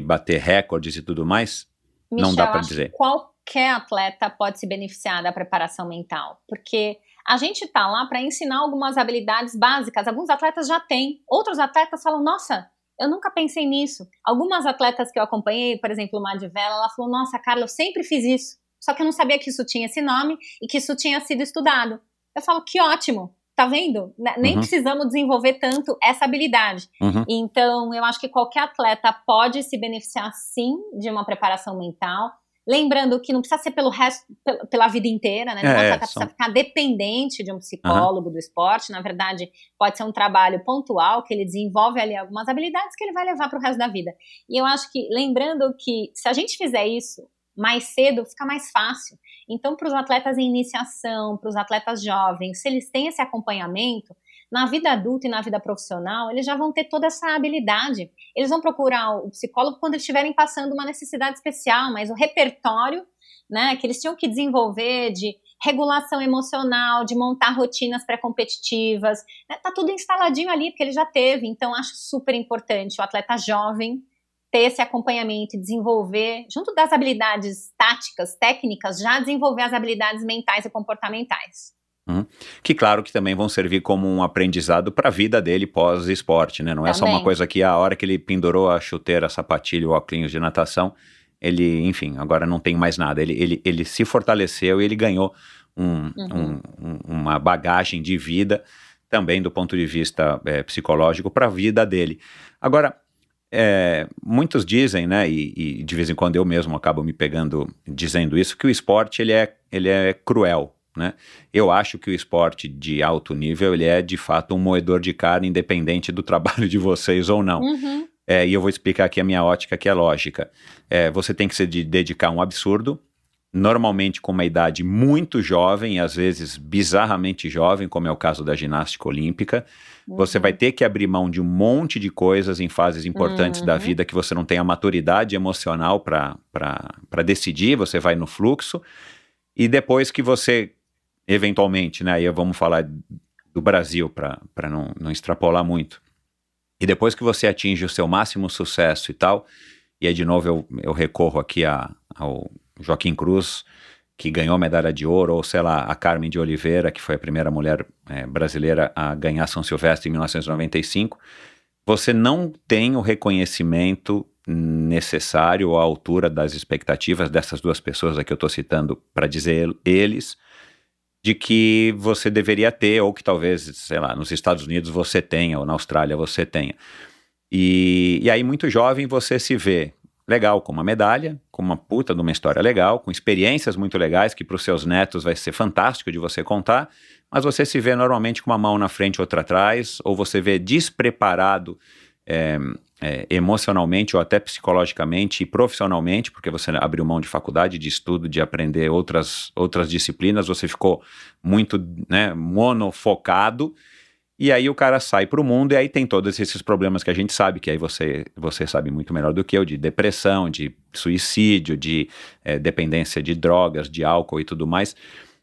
bater recordes e tudo mais? Michel, não dá para dizer. Qualquer atleta pode se beneficiar da preparação mental, porque a gente está lá para ensinar algumas habilidades básicas. Alguns atletas já têm, outros atletas falam, nossa, eu nunca pensei nisso. Algumas atletas que eu acompanhei, por exemplo, Madivela, ela falou, nossa, Carla, eu sempre fiz isso, só que eu não sabia que isso tinha esse nome e que isso tinha sido estudado. Eu falo, que ótimo, tá vendo? Nem precisamos desenvolver tanto essa habilidade. Então, eu acho que qualquer atleta pode se beneficiar, sim, de uma preparação mental. Lembrando que não precisa ser pela vida inteira, né? Não precisa ficar dependente de um psicólogo do esporte. Na verdade, pode ser um trabalho pontual, que ele desenvolve ali algumas habilidades que ele vai levar para o resto da vida. E eu acho que, lembrando que se a gente fizer isso mais cedo, fica mais fácil. Então, para os atletas em iniciação, para os atletas jovens, se eles têm esse acompanhamento, na vida adulta e na vida profissional, eles já vão ter toda essa habilidade. Eles vão procurar o psicólogo quando eles estiverem passando uma necessidade especial, mas o repertório, né, que eles tinham que desenvolver de regulação emocional, de montar rotinas pré-competitivas, né, tá tudo instaladinho ali, porque ele já teve. Então, acho super importante o atleta jovem ter esse acompanhamento e desenvolver, junto das habilidades táticas, técnicas, já desenvolver as habilidades mentais e comportamentais. Que claro que também vão servir como um aprendizado para a vida dele pós-esporte, né? Não é só uma coisa que a hora que ele pendurou a chuteira, a sapatilha, o óculos de natação, ele, enfim, agora não tem mais nada. Ele se fortaleceu e ele ganhou uma bagagem de vida também do ponto de vista psicológico para a vida dele. Agora, muitos dizem, né, e de vez em quando eu mesmo acabo me pegando dizendo isso, que o esporte ele é cruel, né? Eu acho que o esporte de alto nível ele é de fato um moedor de carne, independente do trabalho de vocês ou não. E eu vou explicar aqui a minha ótica, que é lógica. Você tem que se dedicar um absurdo, normalmente com uma idade muito jovem, às vezes bizarramente jovem, como é o caso da ginástica olímpica. Você vai ter que abrir mão de um monte de coisas em fases importantes da vida que você não tem a maturidade emocional para decidir, você vai no fluxo. E depois que você, eventualmente, né, aí vamos falar do Brasil para não extrapolar muito, e depois que você atinge o seu máximo sucesso e tal, e aí de novo eu recorro aqui ao Joaquim Cruz, que ganhou medalha de ouro, ou sei lá, a Carmen de Oliveira, que foi a primeira mulher brasileira a ganhar São Silvestre em 1995, você não tem o reconhecimento necessário ou à altura das expectativas dessas duas pessoas aqui eu estou citando para dizer eles, de que você deveria ter, ou que talvez, sei lá, nos Estados Unidos você tenha, ou na Austrália você tenha. E aí muito jovem você se vê legal, com uma medalha, com uma puta de uma história legal, com experiências muito legais, que para os seus netos vai ser fantástico de você contar, mas você se vê normalmente com uma mão na frente e outra atrás, ou você vê despreparado emocionalmente ou até psicologicamente e profissionalmente, porque você abriu mão de faculdade, de estudo, de aprender outras disciplinas, você ficou muito, né, monofocado, e aí o cara sai para o mundo e aí tem todos esses problemas que a gente sabe, que aí você sabe muito melhor do que eu, de depressão, de suicídio, de dependência de drogas, de álcool e tudo mais.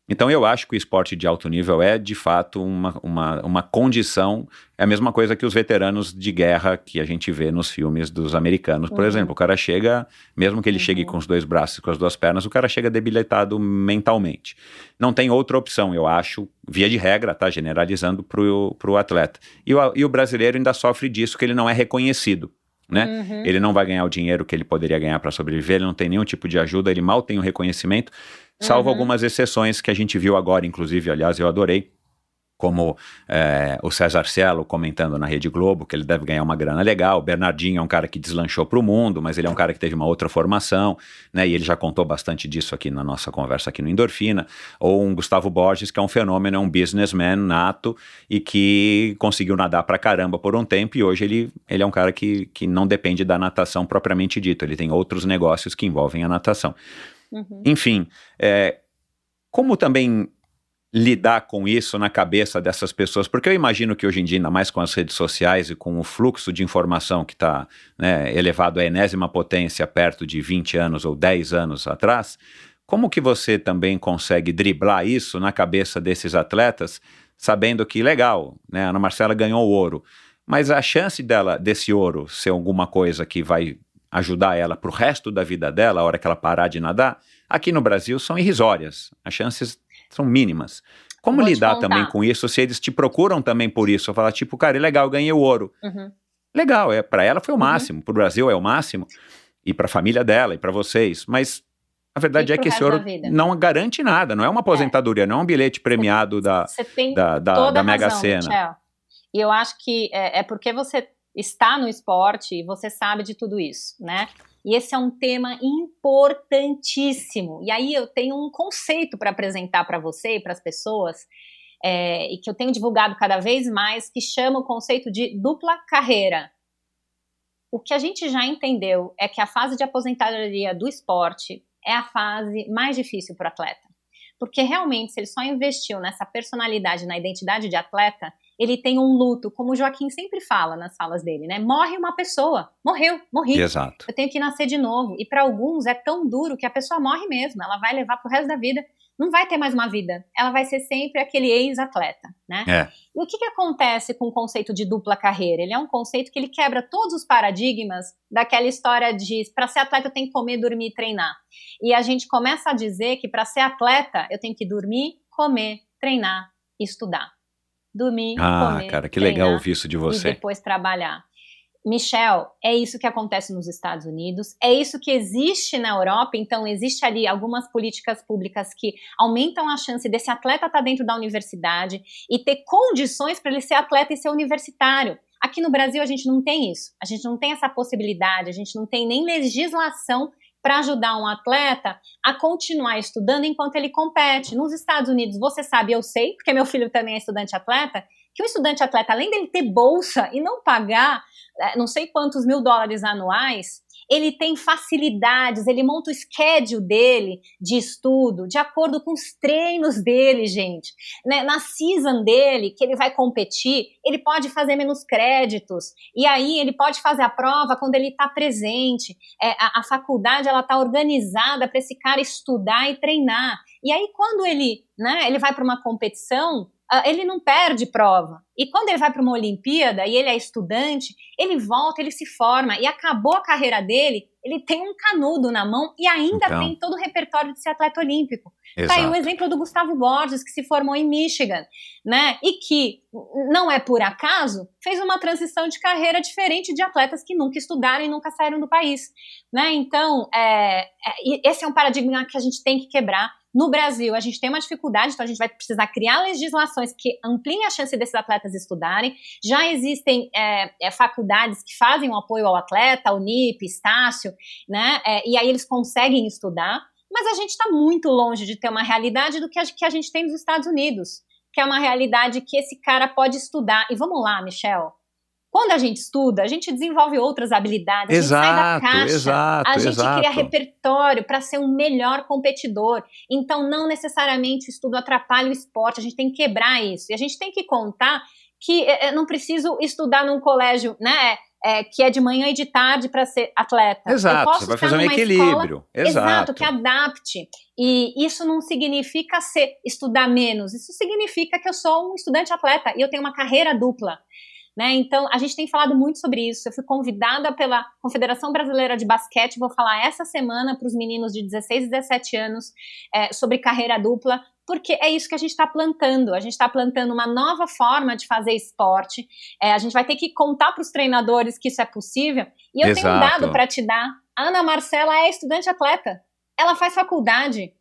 Então eu acho que o esporte de alto nível é de fato uma condição, é a mesma coisa que os veteranos de guerra que a gente vê nos filmes dos americanos, por exemplo. O cara chega, mesmo que ele chegue com os 2 braços e com as 2 pernas, o cara chega debilitado mentalmente. Não tem outra opção, eu acho, via de regra, tá, generalizando pro atleta. E o brasileiro ainda sofre disso, que ele não é reconhecido, né? Ele não vai ganhar o dinheiro que ele poderia ganhar para sobreviver, ele não tem nenhum tipo de ajuda, ele mal tem o reconhecimento, salvo algumas exceções que a gente viu agora, inclusive, aliás, eu adorei, como o César Cielo comentando na Rede Globo, que ele deve ganhar uma grana legal. O Bernardinho é um cara que deslanchou para o mundo, mas ele é um cara que teve uma outra formação, né, e ele já contou bastante disso aqui na nossa conversa aqui no Endorfina. Ou um Gustavo Borges, que é um fenômeno, é um businessman nato e que conseguiu nadar pra caramba por um tempo, e hoje ele é um cara que não depende da natação propriamente dito, ele tem outros negócios que envolvem a natação. Enfim, como também lidar com isso na cabeça dessas pessoas, porque eu imagino que hoje em dia, ainda mais com as redes sociais e com o fluxo de informação que está, né, elevado à enésima potência perto de 20 anos ou 10 anos atrás, como que você também consegue driblar isso na cabeça desses atletas, sabendo que, legal, né, a Ana Marcela ganhou o ouro, mas a chance desse ouro ser alguma coisa que vai ajudar ela pro resto da vida dela, a hora que ela parar de nadar, aqui no Brasil são irrisórias, as chances são mínimas. Como lidar também com isso, se eles te procuram também por isso, falar tipo, cara, é legal, eu ganhei o ouro. Legal, para ela foi o máximo, pro Brasil é o máximo, e pra família dela, e pra vocês, mas a verdade é que esse ouro não garante nada, não é uma aposentadoria, não é um bilhete premiado da Mega Sena. Michel. E eu acho que é porque você está no esporte e você sabe de tudo isso, né? E esse é um tema importantíssimo. E aí eu tenho um conceito para apresentar para você e para as pessoas, e que eu tenho divulgado cada vez mais, que chama o conceito de dupla carreira. O que a gente já entendeu é que a fase de aposentadoria do esporte é a fase mais difícil para o atleta. Porque realmente, se ele só investiu nessa personalidade, na identidade de atleta, ele tem um luto, como o Joaquim sempre fala nas falas dele, né? Morre uma pessoa, morri. Exato. Eu tenho que nascer de novo. E para alguns é tão duro que a pessoa morre mesmo, ela vai levar pro resto da vida, não vai ter mais uma vida, ela vai ser sempre aquele ex-atleta, né? E o que acontece com o conceito de dupla carreira? Ele é um conceito que ele quebra todos os paradigmas daquela história de para ser atleta eu tenho que comer, dormir e treinar. E a gente começa a dizer que para ser atleta eu tenho que dormir, comer, treinar e estudar. Dormir, comer, cara, que legal ouvir isso de você. E depois trabalhar. Michel, é isso que acontece nos Estados Unidos, é isso que existe na Europa, então existe ali algumas políticas públicas que aumentam a chance desse atleta estar dentro da universidade e ter condições para ele ser atleta e ser universitário. Aqui no Brasil a gente não tem isso, a gente não tem essa possibilidade, a gente não tem nem legislação para ajudar um atleta a continuar estudando enquanto ele compete. Nos Estados Unidos, você sabe, eu sei, porque meu filho também é estudante atleta, que o estudante atleta, além dele ter bolsa e não pagar não sei quantos $1.000 anuais, ele tem facilidades, ele monta o schedule dele de estudo, de acordo com os treinos dele, gente. Né? Na season dele, que ele vai competir, ele pode fazer menos créditos, e aí ele pode fazer a prova quando ele está presente. A faculdade está organizada para esse cara estudar e treinar. E aí quando ele vai para uma competição, ele não perde prova. E quando ele vai para uma Olimpíada e ele é estudante, ele volta, ele se forma e acabou a carreira dele, ele tem um canudo na mão e ainda tem todo o repertório de ser atleta olímpico. Tá aí o exemplo do Gustavo Borges, que se formou em Michigan, né? E que, não é por acaso, fez uma transição de carreira diferente de atletas que nunca estudaram e nunca saíram do país, né? Então, esse é um paradigma que a gente tem que quebrar. No Brasil, a gente tem uma dificuldade, então a gente vai precisar criar legislações que ampliem a chance desses atletas estudarem. Já existem faculdades que fazem um apoio ao atleta, Unip, Estácio, né? E aí eles conseguem estudar, mas a gente está muito longe de ter uma realidade do que a gente tem nos Estados Unidos, que é uma realidade que esse cara pode estudar. E vamos lá, Michel. Quando a gente estuda, a gente desenvolve outras habilidades, a gente sai da caixa, a gente cria repertório para ser um melhor competidor. Então, não necessariamente o estudo atrapalha o esporte, a gente tem que quebrar isso. E a gente tem que contar que não preciso estudar num colégio, né, que é de manhã e de tarde para ser atleta. Exato, você vai fazer um equilíbrio. Exato, que adapte. E isso não significa estudar menos, isso significa que eu sou um estudante atleta e eu tenho uma carreira dupla. Né? Então, a gente tem falado muito sobre isso. Eu fui convidada pela Confederação Brasileira de Basquete, vou falar essa semana para os meninos de 16 e 17 anos sobre carreira dupla, porque é isso que a gente está plantando. A gente está plantando uma nova forma de fazer esporte. A gente vai ter que contar para os treinadores que isso é possível. E eu tenho um dado para te dar. A Ana Marcela é estudante atleta. Ela faz faculdade.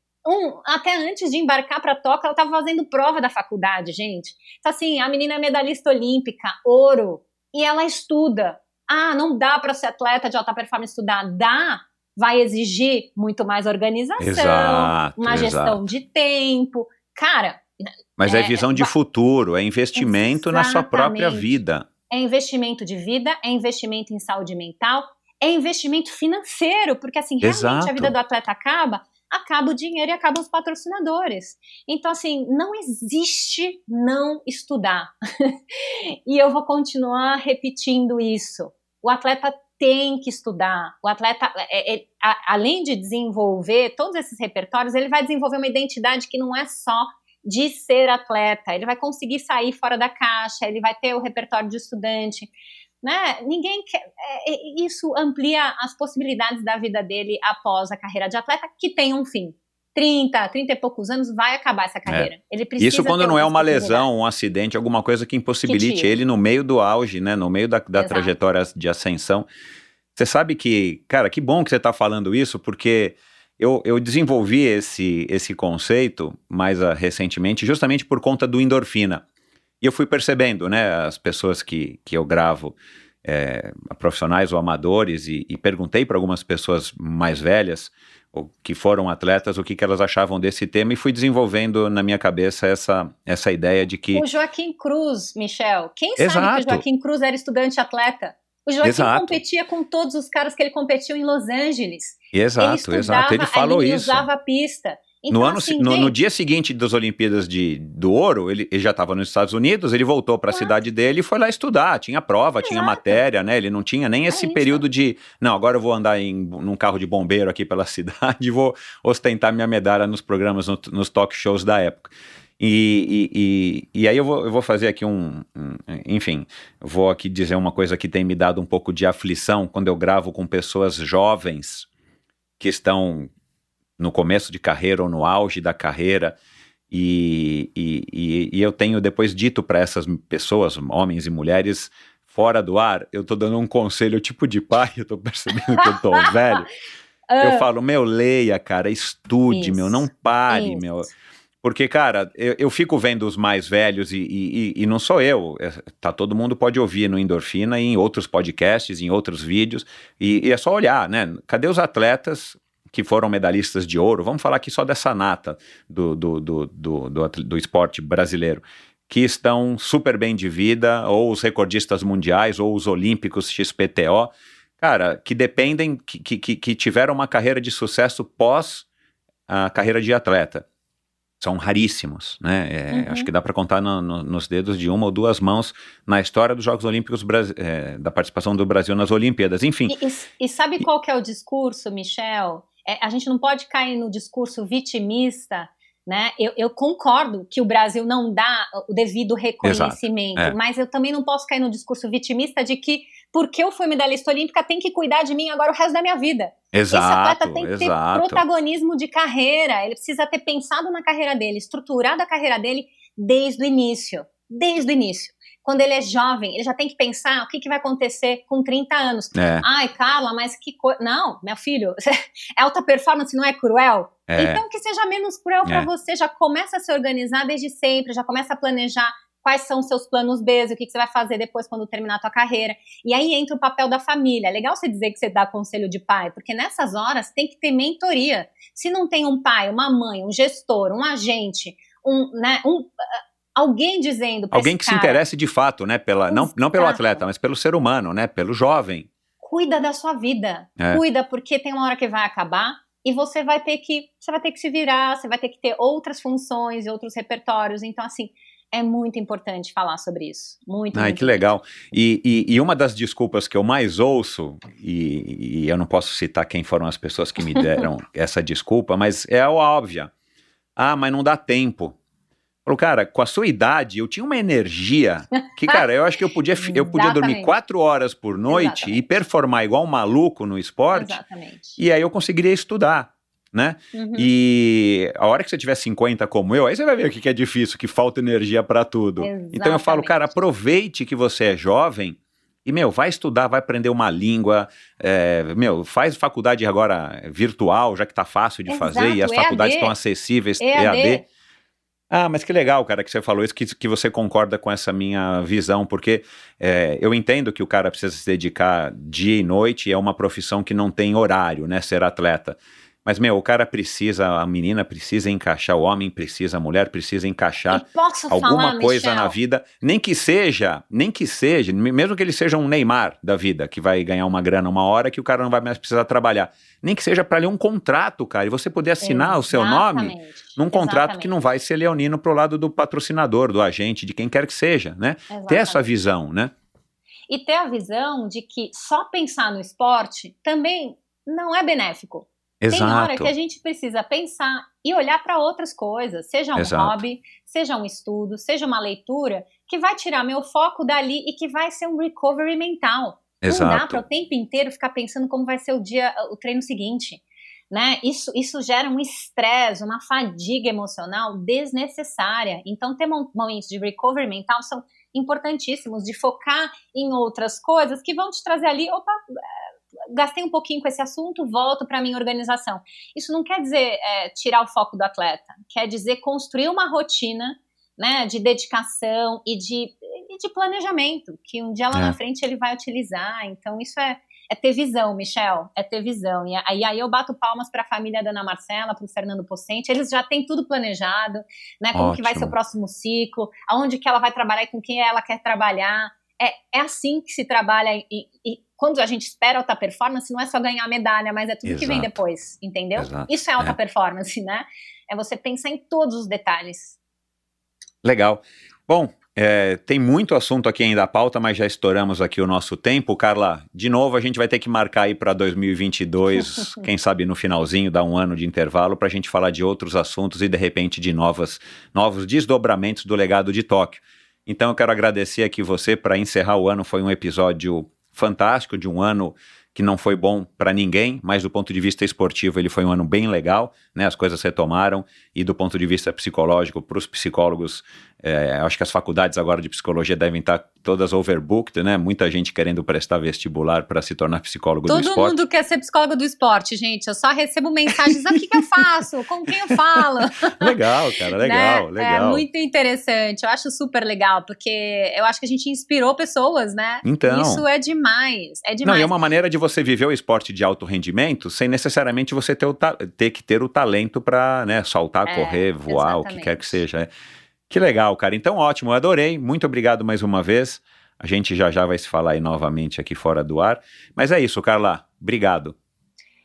Até antes de embarcar para Tóquio, ela estava fazendo prova da faculdade, gente. Então, assim, a menina é medalhista olímpica, ouro, e ela estuda. Não dá para ser atleta de alta performance estudar. Dá, vai exigir muito mais organização, uma gestão de tempo. Cara... Mas é visão de futuro, é investimento na sua própria vida. É investimento de vida, é investimento em saúde mental, é investimento financeiro, porque, assim, realmente a vida do atleta acaba o dinheiro e acabam os patrocinadores. Então, assim, não existe não estudar. E eu vou continuar repetindo isso. O atleta tem que estudar. O atleta, além de desenvolver todos esses repertórios, ele vai desenvolver uma identidade que não é só de ser atleta. Ele vai conseguir sair fora da caixa, ele vai ter o repertório de estudante. Né? Ninguém quer, isso amplia as possibilidades da vida dele após a carreira de atleta, que tem um fim. 30 e poucos anos vai acabar essa carreira. Ele precisa isso quando não é uma lesão, um acidente, alguma coisa que impossibilite ele no meio do auge, né? No meio da trajetória de ascensão. Você sabe que, cara, que bom que você está falando isso, porque eu desenvolvi esse conceito mais recentemente, justamente por conta do endorfina. E eu fui percebendo, né, as pessoas que eu gravo, profissionais ou amadores, e perguntei para algumas pessoas mais velhas, ou que foram atletas, o que elas achavam desse tema, e fui desenvolvendo na minha cabeça essa ideia de que... O Joaquim Cruz, Michel, quem sabe que o Joaquim Cruz era estudante atleta? O Joaquim competia com todos os caras que ele competiu em Los Angeles. Exato, ele falou ele isso. usava a pista. Então, no dia seguinte das Olimpíadas do Ouro, ele já estava nos Estados Unidos, ele voltou para a cidade dele e foi lá estudar, tinha prova, tinha matéria, né? Ele não tinha nem esse período de, não, agora eu vou andar num carro de bombeiro aqui pela cidade e vou ostentar minha medalha nos programas, nos talk shows da época. E aí eu vou fazer aqui enfim, vou aqui dizer uma coisa que tem me dado um pouco de aflição quando eu gravo com pessoas jovens que estão no começo de carreira ou no auge da carreira, e eu tenho depois dito para essas pessoas, homens e mulheres, fora do ar, eu tô dando um conselho tipo de pai, eu tô percebendo que eu tô velho, eu falo, leia, cara, estude, não pare, porque, cara, eu fico vendo os mais velhos e não sou eu, todo mundo pode ouvir no Endorfina e em outros podcasts, em outros vídeos, e é só olhar, né, cadê os atletas que foram medalhistas de ouro? Vamos falar aqui só dessa nata do esporte brasileiro, que estão super bem de vida, ou os recordistas mundiais, ou os olímpicos XPTO, cara, que dependem, que tiveram uma carreira de sucesso pós a carreira de atleta. São raríssimos, né? Acho que dá para contar nos dedos de uma ou duas mãos na história dos Jogos Olímpicos, da participação do Brasil nas Olimpíadas, enfim. E sabe qual que é o discurso, Michel? A gente não pode cair no discurso vitimista, né? Eu concordo que o Brasil não dá o devido reconhecimento, mas eu também não posso cair no discurso vitimista de que porque eu fui medalhista olímpica tem que cuidar de mim agora o resto da minha vida. Esse atleta tem que ter protagonismo de carreira, ele precisa ter pensado na carreira dele, estruturado a carreira dele desde o início. quando ele é jovem, ele já tem que pensar o que vai acontecer com 30 anos. Ai, Carla, mas que coisa... Não, meu filho, é alta performance, não é cruel? Então que seja menos cruel para você, já começa a se organizar desde sempre, já começa a planejar quais são os seus planos B, o que você vai fazer depois quando terminar a tua carreira. E aí entra o papel da família. É legal você dizer que você dá conselho de pai, porque nessas horas tem que ter mentoria. Se não tem um pai, uma mãe, um gestor, um agente, alguém dizendo para alguém que se interesse de fato, né? Não pelo atleta, mas pelo ser humano, né? Pelo jovem. Cuida da sua vida. Cuida, porque tem uma hora que vai acabar e você vai ter que se virar, você vai ter que ter outras funções e outros repertórios. Então, assim, é muito importante falar sobre isso. Muito que legal. E uma das desculpas que eu mais ouço, e eu não posso citar quem foram as pessoas que me deram essa desculpa, mas é a óbvia. Mas não dá tempo. Falou, cara, com a sua idade, eu tinha uma energia que, cara, eu acho que eu podia dormir 4 horas por noite e performar igual um maluco no esporte. Exatamente. E aí eu conseguiria estudar, né? E a hora que você tiver 50 como eu, aí você vai ver o que é difícil, que falta energia pra tudo. Exatamente. Então eu falo, cara, aproveite que você é jovem e, vai estudar, vai aprender uma língua, faz faculdade agora virtual, já que tá fácil de fazer e as faculdades estão acessíveis, EAD. Mas que legal, cara, que você falou isso, que você concorda com essa minha visão, porque eu entendo que o cara precisa se dedicar dia e noite, e é uma profissão que não tem horário, né, ser atleta. Mas, o cara precisa, a menina precisa encaixar, o homem precisa, a mulher precisa encaixar alguma coisa na vida, nem que seja, mesmo que ele seja um Neymar da vida, que vai ganhar uma grana uma hora que o cara não vai mais precisar trabalhar, nem que seja para ler um contrato, cara, e você poder assinar o seu nome num contrato que não vai ser leonino pro lado do patrocinador, do agente, de quem quer que seja, né? Ter essa visão, né? E ter a visão de que só pensar no esporte também não é benéfico. Exato. Tem hora que a gente precisa pensar e olhar para outras coisas, seja um hobby, seja um estudo, seja uma leitura, que vai tirar meu foco dali e que vai ser um recovery mental. Exato. Não dá para o tempo inteiro ficar pensando como vai ser o treino seguinte, né? Isso gera um estresse, uma fadiga emocional desnecessária. Então, ter momentos de recovery mental são importantíssimos, de focar em outras coisas que vão te trazer ali, gastei um pouquinho com esse assunto, volto para a minha organização. Isso não quer dizer tirar o foco do atleta, quer dizer construir uma rotina, né, de dedicação e de planejamento, que um dia lá na frente ele vai utilizar. Então isso é ter visão, Michel, é ter visão. E aí eu bato palmas para a família da Ana Marcela, para o Fernando Pocente, eles já têm tudo planejado, né, como que vai ser o próximo ciclo, aonde que ela vai trabalhar e com quem ela quer trabalhar. É assim que se trabalha e quando a gente espera alta performance, não é só ganhar medalha, mas é tudo que vem depois, entendeu? Isso é alta performance, né? É você pensar em todos os detalhes. Legal. Bom, tem muito assunto aqui ainda à pauta, mas já estouramos aqui o nosso tempo. Carla, de novo a gente vai ter que marcar aí para 2022, quem sabe no finalzinho, dar um ano de intervalo, para a gente falar de outros assuntos e de repente de novos desdobramentos do legado de Tóquio. Então eu quero agradecer aqui você para encerrar o ano, foi um episódio fantástico, de um ano que não foi bom para ninguém, mas do ponto de vista esportivo ele foi um ano bem legal, né? As coisas retomaram e do ponto de vista psicológico, para os psicólogos, acho que as faculdades agora de psicologia devem estar todas overbooked, né? Muita gente querendo prestar vestibular para se tornar psicólogo do esporte. Todo mundo quer ser psicólogo do esporte, gente. Eu só recebo mensagens, o que eu faço? Com quem eu falo? Legal, cara, legal, né? legal. É muito interessante, eu acho super legal, porque eu acho que a gente inspirou pessoas, né? Então. Isso é demais, é demais. Não, e é uma maneira de você viver o esporte de alto rendimento sem necessariamente você ter que ter o talento para, né, saltar, correr, voar, exatamente. O que quer que seja. Que legal, cara. Então, ótimo, eu adorei. Muito obrigado mais uma vez. A gente já vai se falar aí novamente aqui fora do ar. Mas é isso, Carla. Obrigado.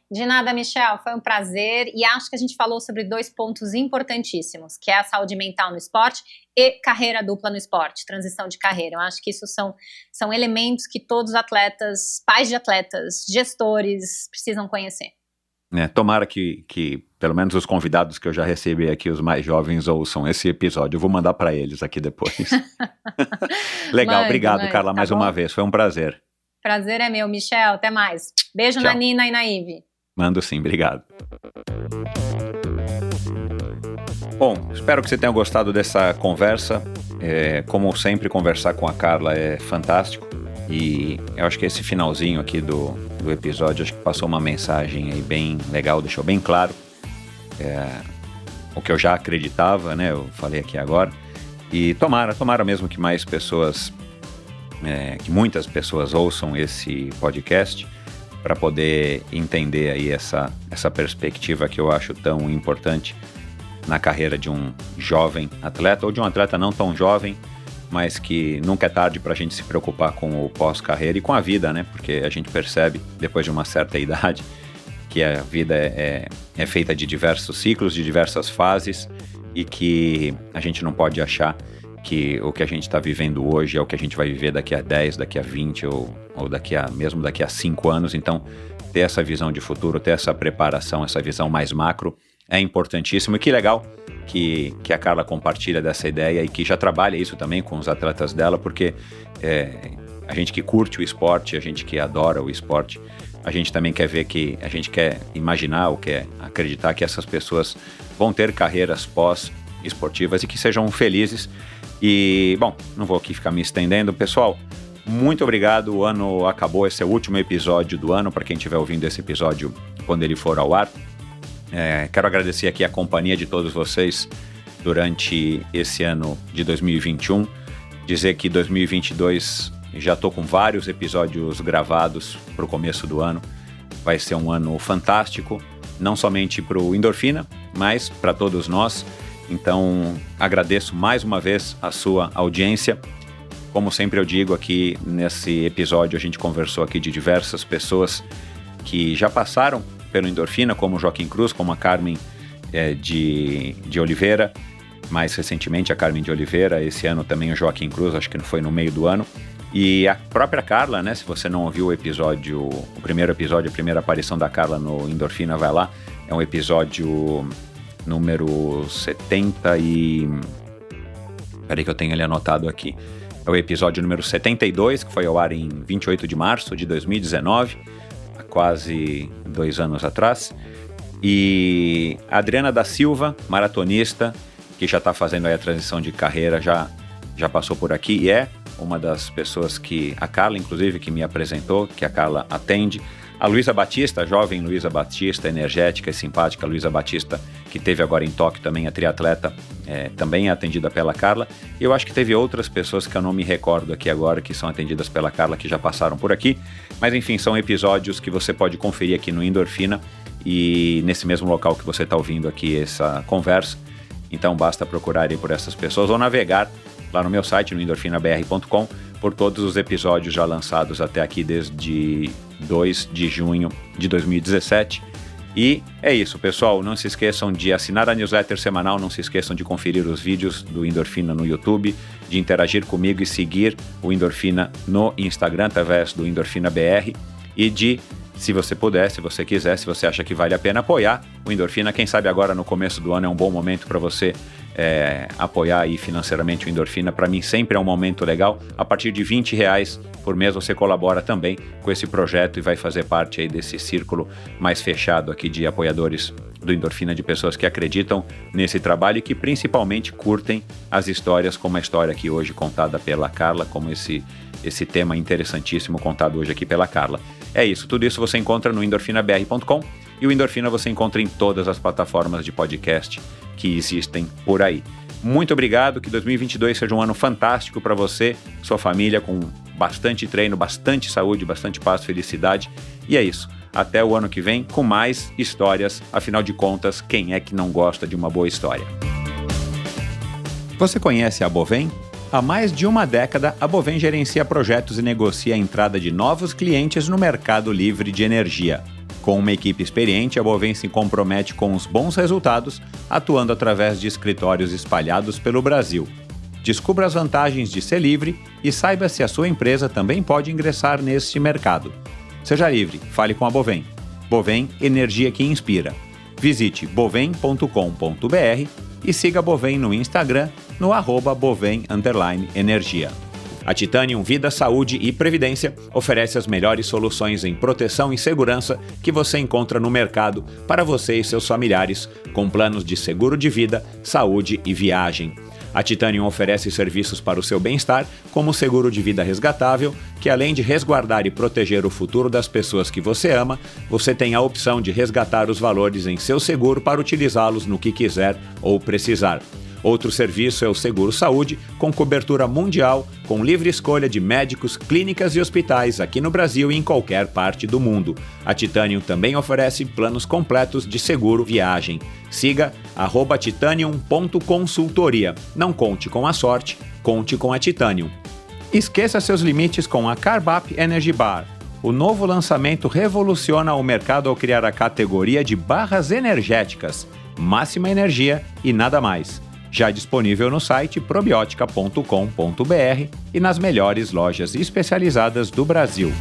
De nada, Michel. Foi um prazer. E acho que a gente falou sobre 2 pontos importantíssimos, que é a saúde mental no esporte e carreira dupla no esporte, transição de carreira. Eu acho que isso são elementos que todos os atletas, pais de atletas, gestores precisam conhecer. Tomara que pelo menos os convidados que eu já recebi aqui, os mais jovens, ouçam esse episódio. Eu vou mandar para eles aqui depois. Legal, obrigado, Carla, mais uma vez. Foi um prazer. Prazer é meu, Michel. Até mais. Beijo. Tchau. Na Nina e na Ive. Mando sim, obrigado. Bom, espero que você tenha gostado dessa conversa. Como sempre, conversar com a Carla é fantástico. E eu acho que esse finalzinho aqui do episódio, acho que passou uma mensagem aí bem legal, deixou bem claro o que eu já acreditava, né? Eu falei aqui agora. E tomara mesmo que mais pessoas, que muitas pessoas ouçam esse podcast para poder entender aí essa perspectiva que eu acho tão importante na carreira de um jovem atleta, ou de um atleta não tão jovem, mas que nunca é tarde para a gente se preocupar com o pós-carreira e com a vida, né? Porque a gente percebe, depois de uma certa idade, que a vida é feita de diversos ciclos, de diversas fases, e que a gente não pode achar que o que a gente está vivendo hoje é o que a gente vai viver daqui a 10, daqui a 20 ou mesmo daqui a 5 anos. Então, ter essa visão de futuro, ter essa preparação, essa visão mais macro é importantíssimo. E que legal que a Carla compartilha dessa ideia e que já trabalha isso também com os atletas dela, porque a gente que curte o esporte, a gente que adora o esporte, a gente também quer ver que, a gente quer imaginar ou quer acreditar que essas pessoas vão ter carreiras pós-esportivas e que sejam felizes. E, bom, não vou aqui ficar me estendendo. Pessoal, muito obrigado. O ano acabou, esse é o último episódio do ano, para quem estiver ouvindo esse episódio quando ele for ao ar. Quero agradecer aqui a companhia de todos vocês durante esse ano de 2021. Dizer que 2022 já estou com vários episódios gravados para o começo do ano. Vai ser um ano fantástico, não somente para o Endorfina, mas para todos nós. Então, agradeço mais uma vez a sua audiência. Como sempre eu digo aqui nesse episódio, a gente conversou aqui de diversas pessoas que já passaram pelo Endorfina, como o Joaquim Cruz, como a Carmen de Oliveira, mais recentemente a Carmen de Oliveira, esse ano também o Joaquim Cruz, acho que foi no meio do ano, e a própria Carla, né? Se você não ouviu o primeiro episódio, a primeira aparição da Carla no Endorfina, vai lá, é um episódio número 70 e... Peraí que eu tenho ele anotado aqui. É o episódio número 72, que foi ao ar em 28 de março de 2019, há quase 2 anos atrás. E a Adriana da Silva, maratonista, que já está fazendo aí a transição de carreira, já passou por aqui e é uma das pessoas que a Carla, inclusive, que me apresentou, que a Carla atende. A Luísa Batista, a jovem Luísa Batista, energética e simpática Luísa Batista, que teve agora em Tóquio também, a triatleta, também é atendida pela Carla. E eu acho que teve outras pessoas que eu não me recordo aqui agora, que são atendidas pela Carla, que já passaram por aqui. Mas enfim, são episódios que você pode conferir aqui no Endorfina e nesse mesmo local que você está ouvindo aqui essa conversa. Então basta procurar aí por essas pessoas ou navegar lá no meu site, no endorfinabr.com, por todos os episódios já lançados até aqui desde 2 de junho de 2017. E é isso, pessoal. Não se esqueçam de assinar a newsletter semanal, não se esqueçam de conferir os vídeos do Endorfina no YouTube, de interagir comigo e seguir o Endorfina no Instagram através do EndorfinaBR e de, se você puder, se você quiser, se você acha que vale a pena apoiar o Endorfina. Quem sabe agora no começo do ano é um bom momento para você apoiar aí financeiramente o Endorfina. Para mim sempre é um momento legal. A partir de R$20 por mês você colabora também com esse projeto e vai fazer parte aí desse círculo mais fechado aqui de apoiadores do Endorfina, de pessoas que acreditam nesse trabalho e que principalmente curtem as histórias, como a história aqui hoje contada pela Carla, como esse tema interessantíssimo contado hoje aqui pela Carla. É isso, tudo isso você encontra no endorfinabr.com e o Endorfina você encontra em todas as plataformas de podcast que existem por aí. Muito obrigado, que 2022 seja um ano fantástico para você, sua família, com bastante treino, bastante saúde, bastante paz, felicidade. E é isso, até o ano que vem com mais histórias, afinal de contas, quem é que não gosta de uma boa história? Você conhece a Bovem? Há mais de uma década, a Bovem gerencia projetos e negocia a entrada de novos clientes no mercado livre de energia. Com uma equipe experiente, a Bovem se compromete com os bons resultados, atuando através de escritórios espalhados pelo Brasil. Descubra as vantagens de ser livre e saiba se a sua empresa também pode ingressar neste mercado. Seja livre, fale com a Bovem. Bovem, energia que inspira. Visite bovem.com.br e siga a Bovem no Instagram, no @Bovem_energia. A Titanium Vida, Saúde e Previdência oferece as melhores soluções em proteção e segurança que você encontra no mercado para você e seus familiares, com planos de seguro de vida, saúde e viagem. A Titanium oferece serviços para o seu bem-estar, como o seguro de vida resgatável, que além de resguardar e proteger o futuro das pessoas que você ama, você tem a opção de resgatar os valores em seu seguro para utilizá-los no que quiser ou precisar. Outro serviço é o Seguro Saúde, com cobertura mundial, com livre escolha de médicos, clínicas e hospitais aqui no Brasil e em qualquer parte do mundo. A Titanium também oferece planos completos de seguro viagem. Siga @titanium.consultoria. Não conte com a sorte, conte com a Titanium. Esqueça seus limites com a Carbap Energy Bar. O novo lançamento revoluciona o mercado ao criar a categoria de barras energéticas, máxima energia e nada mais. Já disponível no site probiotica.com.br e nas melhores lojas especializadas do Brasil.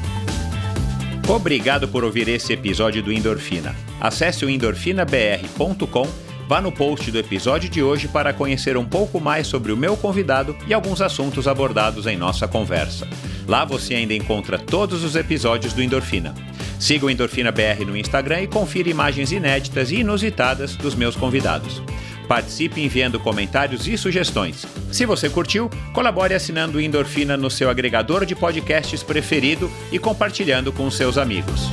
Obrigado por ouvir esse episódio do Endorfina. Acesse o endorfinabr.com, vá no post do episódio de hoje para conhecer um pouco mais sobre o meu convidado e alguns assuntos abordados em nossa conversa. Lá você ainda encontra todos os episódios do Endorfina. Siga o Endorfina BR no Instagram e confira imagens inéditas e inusitadas dos meus convidados. Participe enviando comentários e sugestões. Se você curtiu, colabore assinando o Endorfina no seu agregador de podcasts preferido e compartilhando com seus amigos.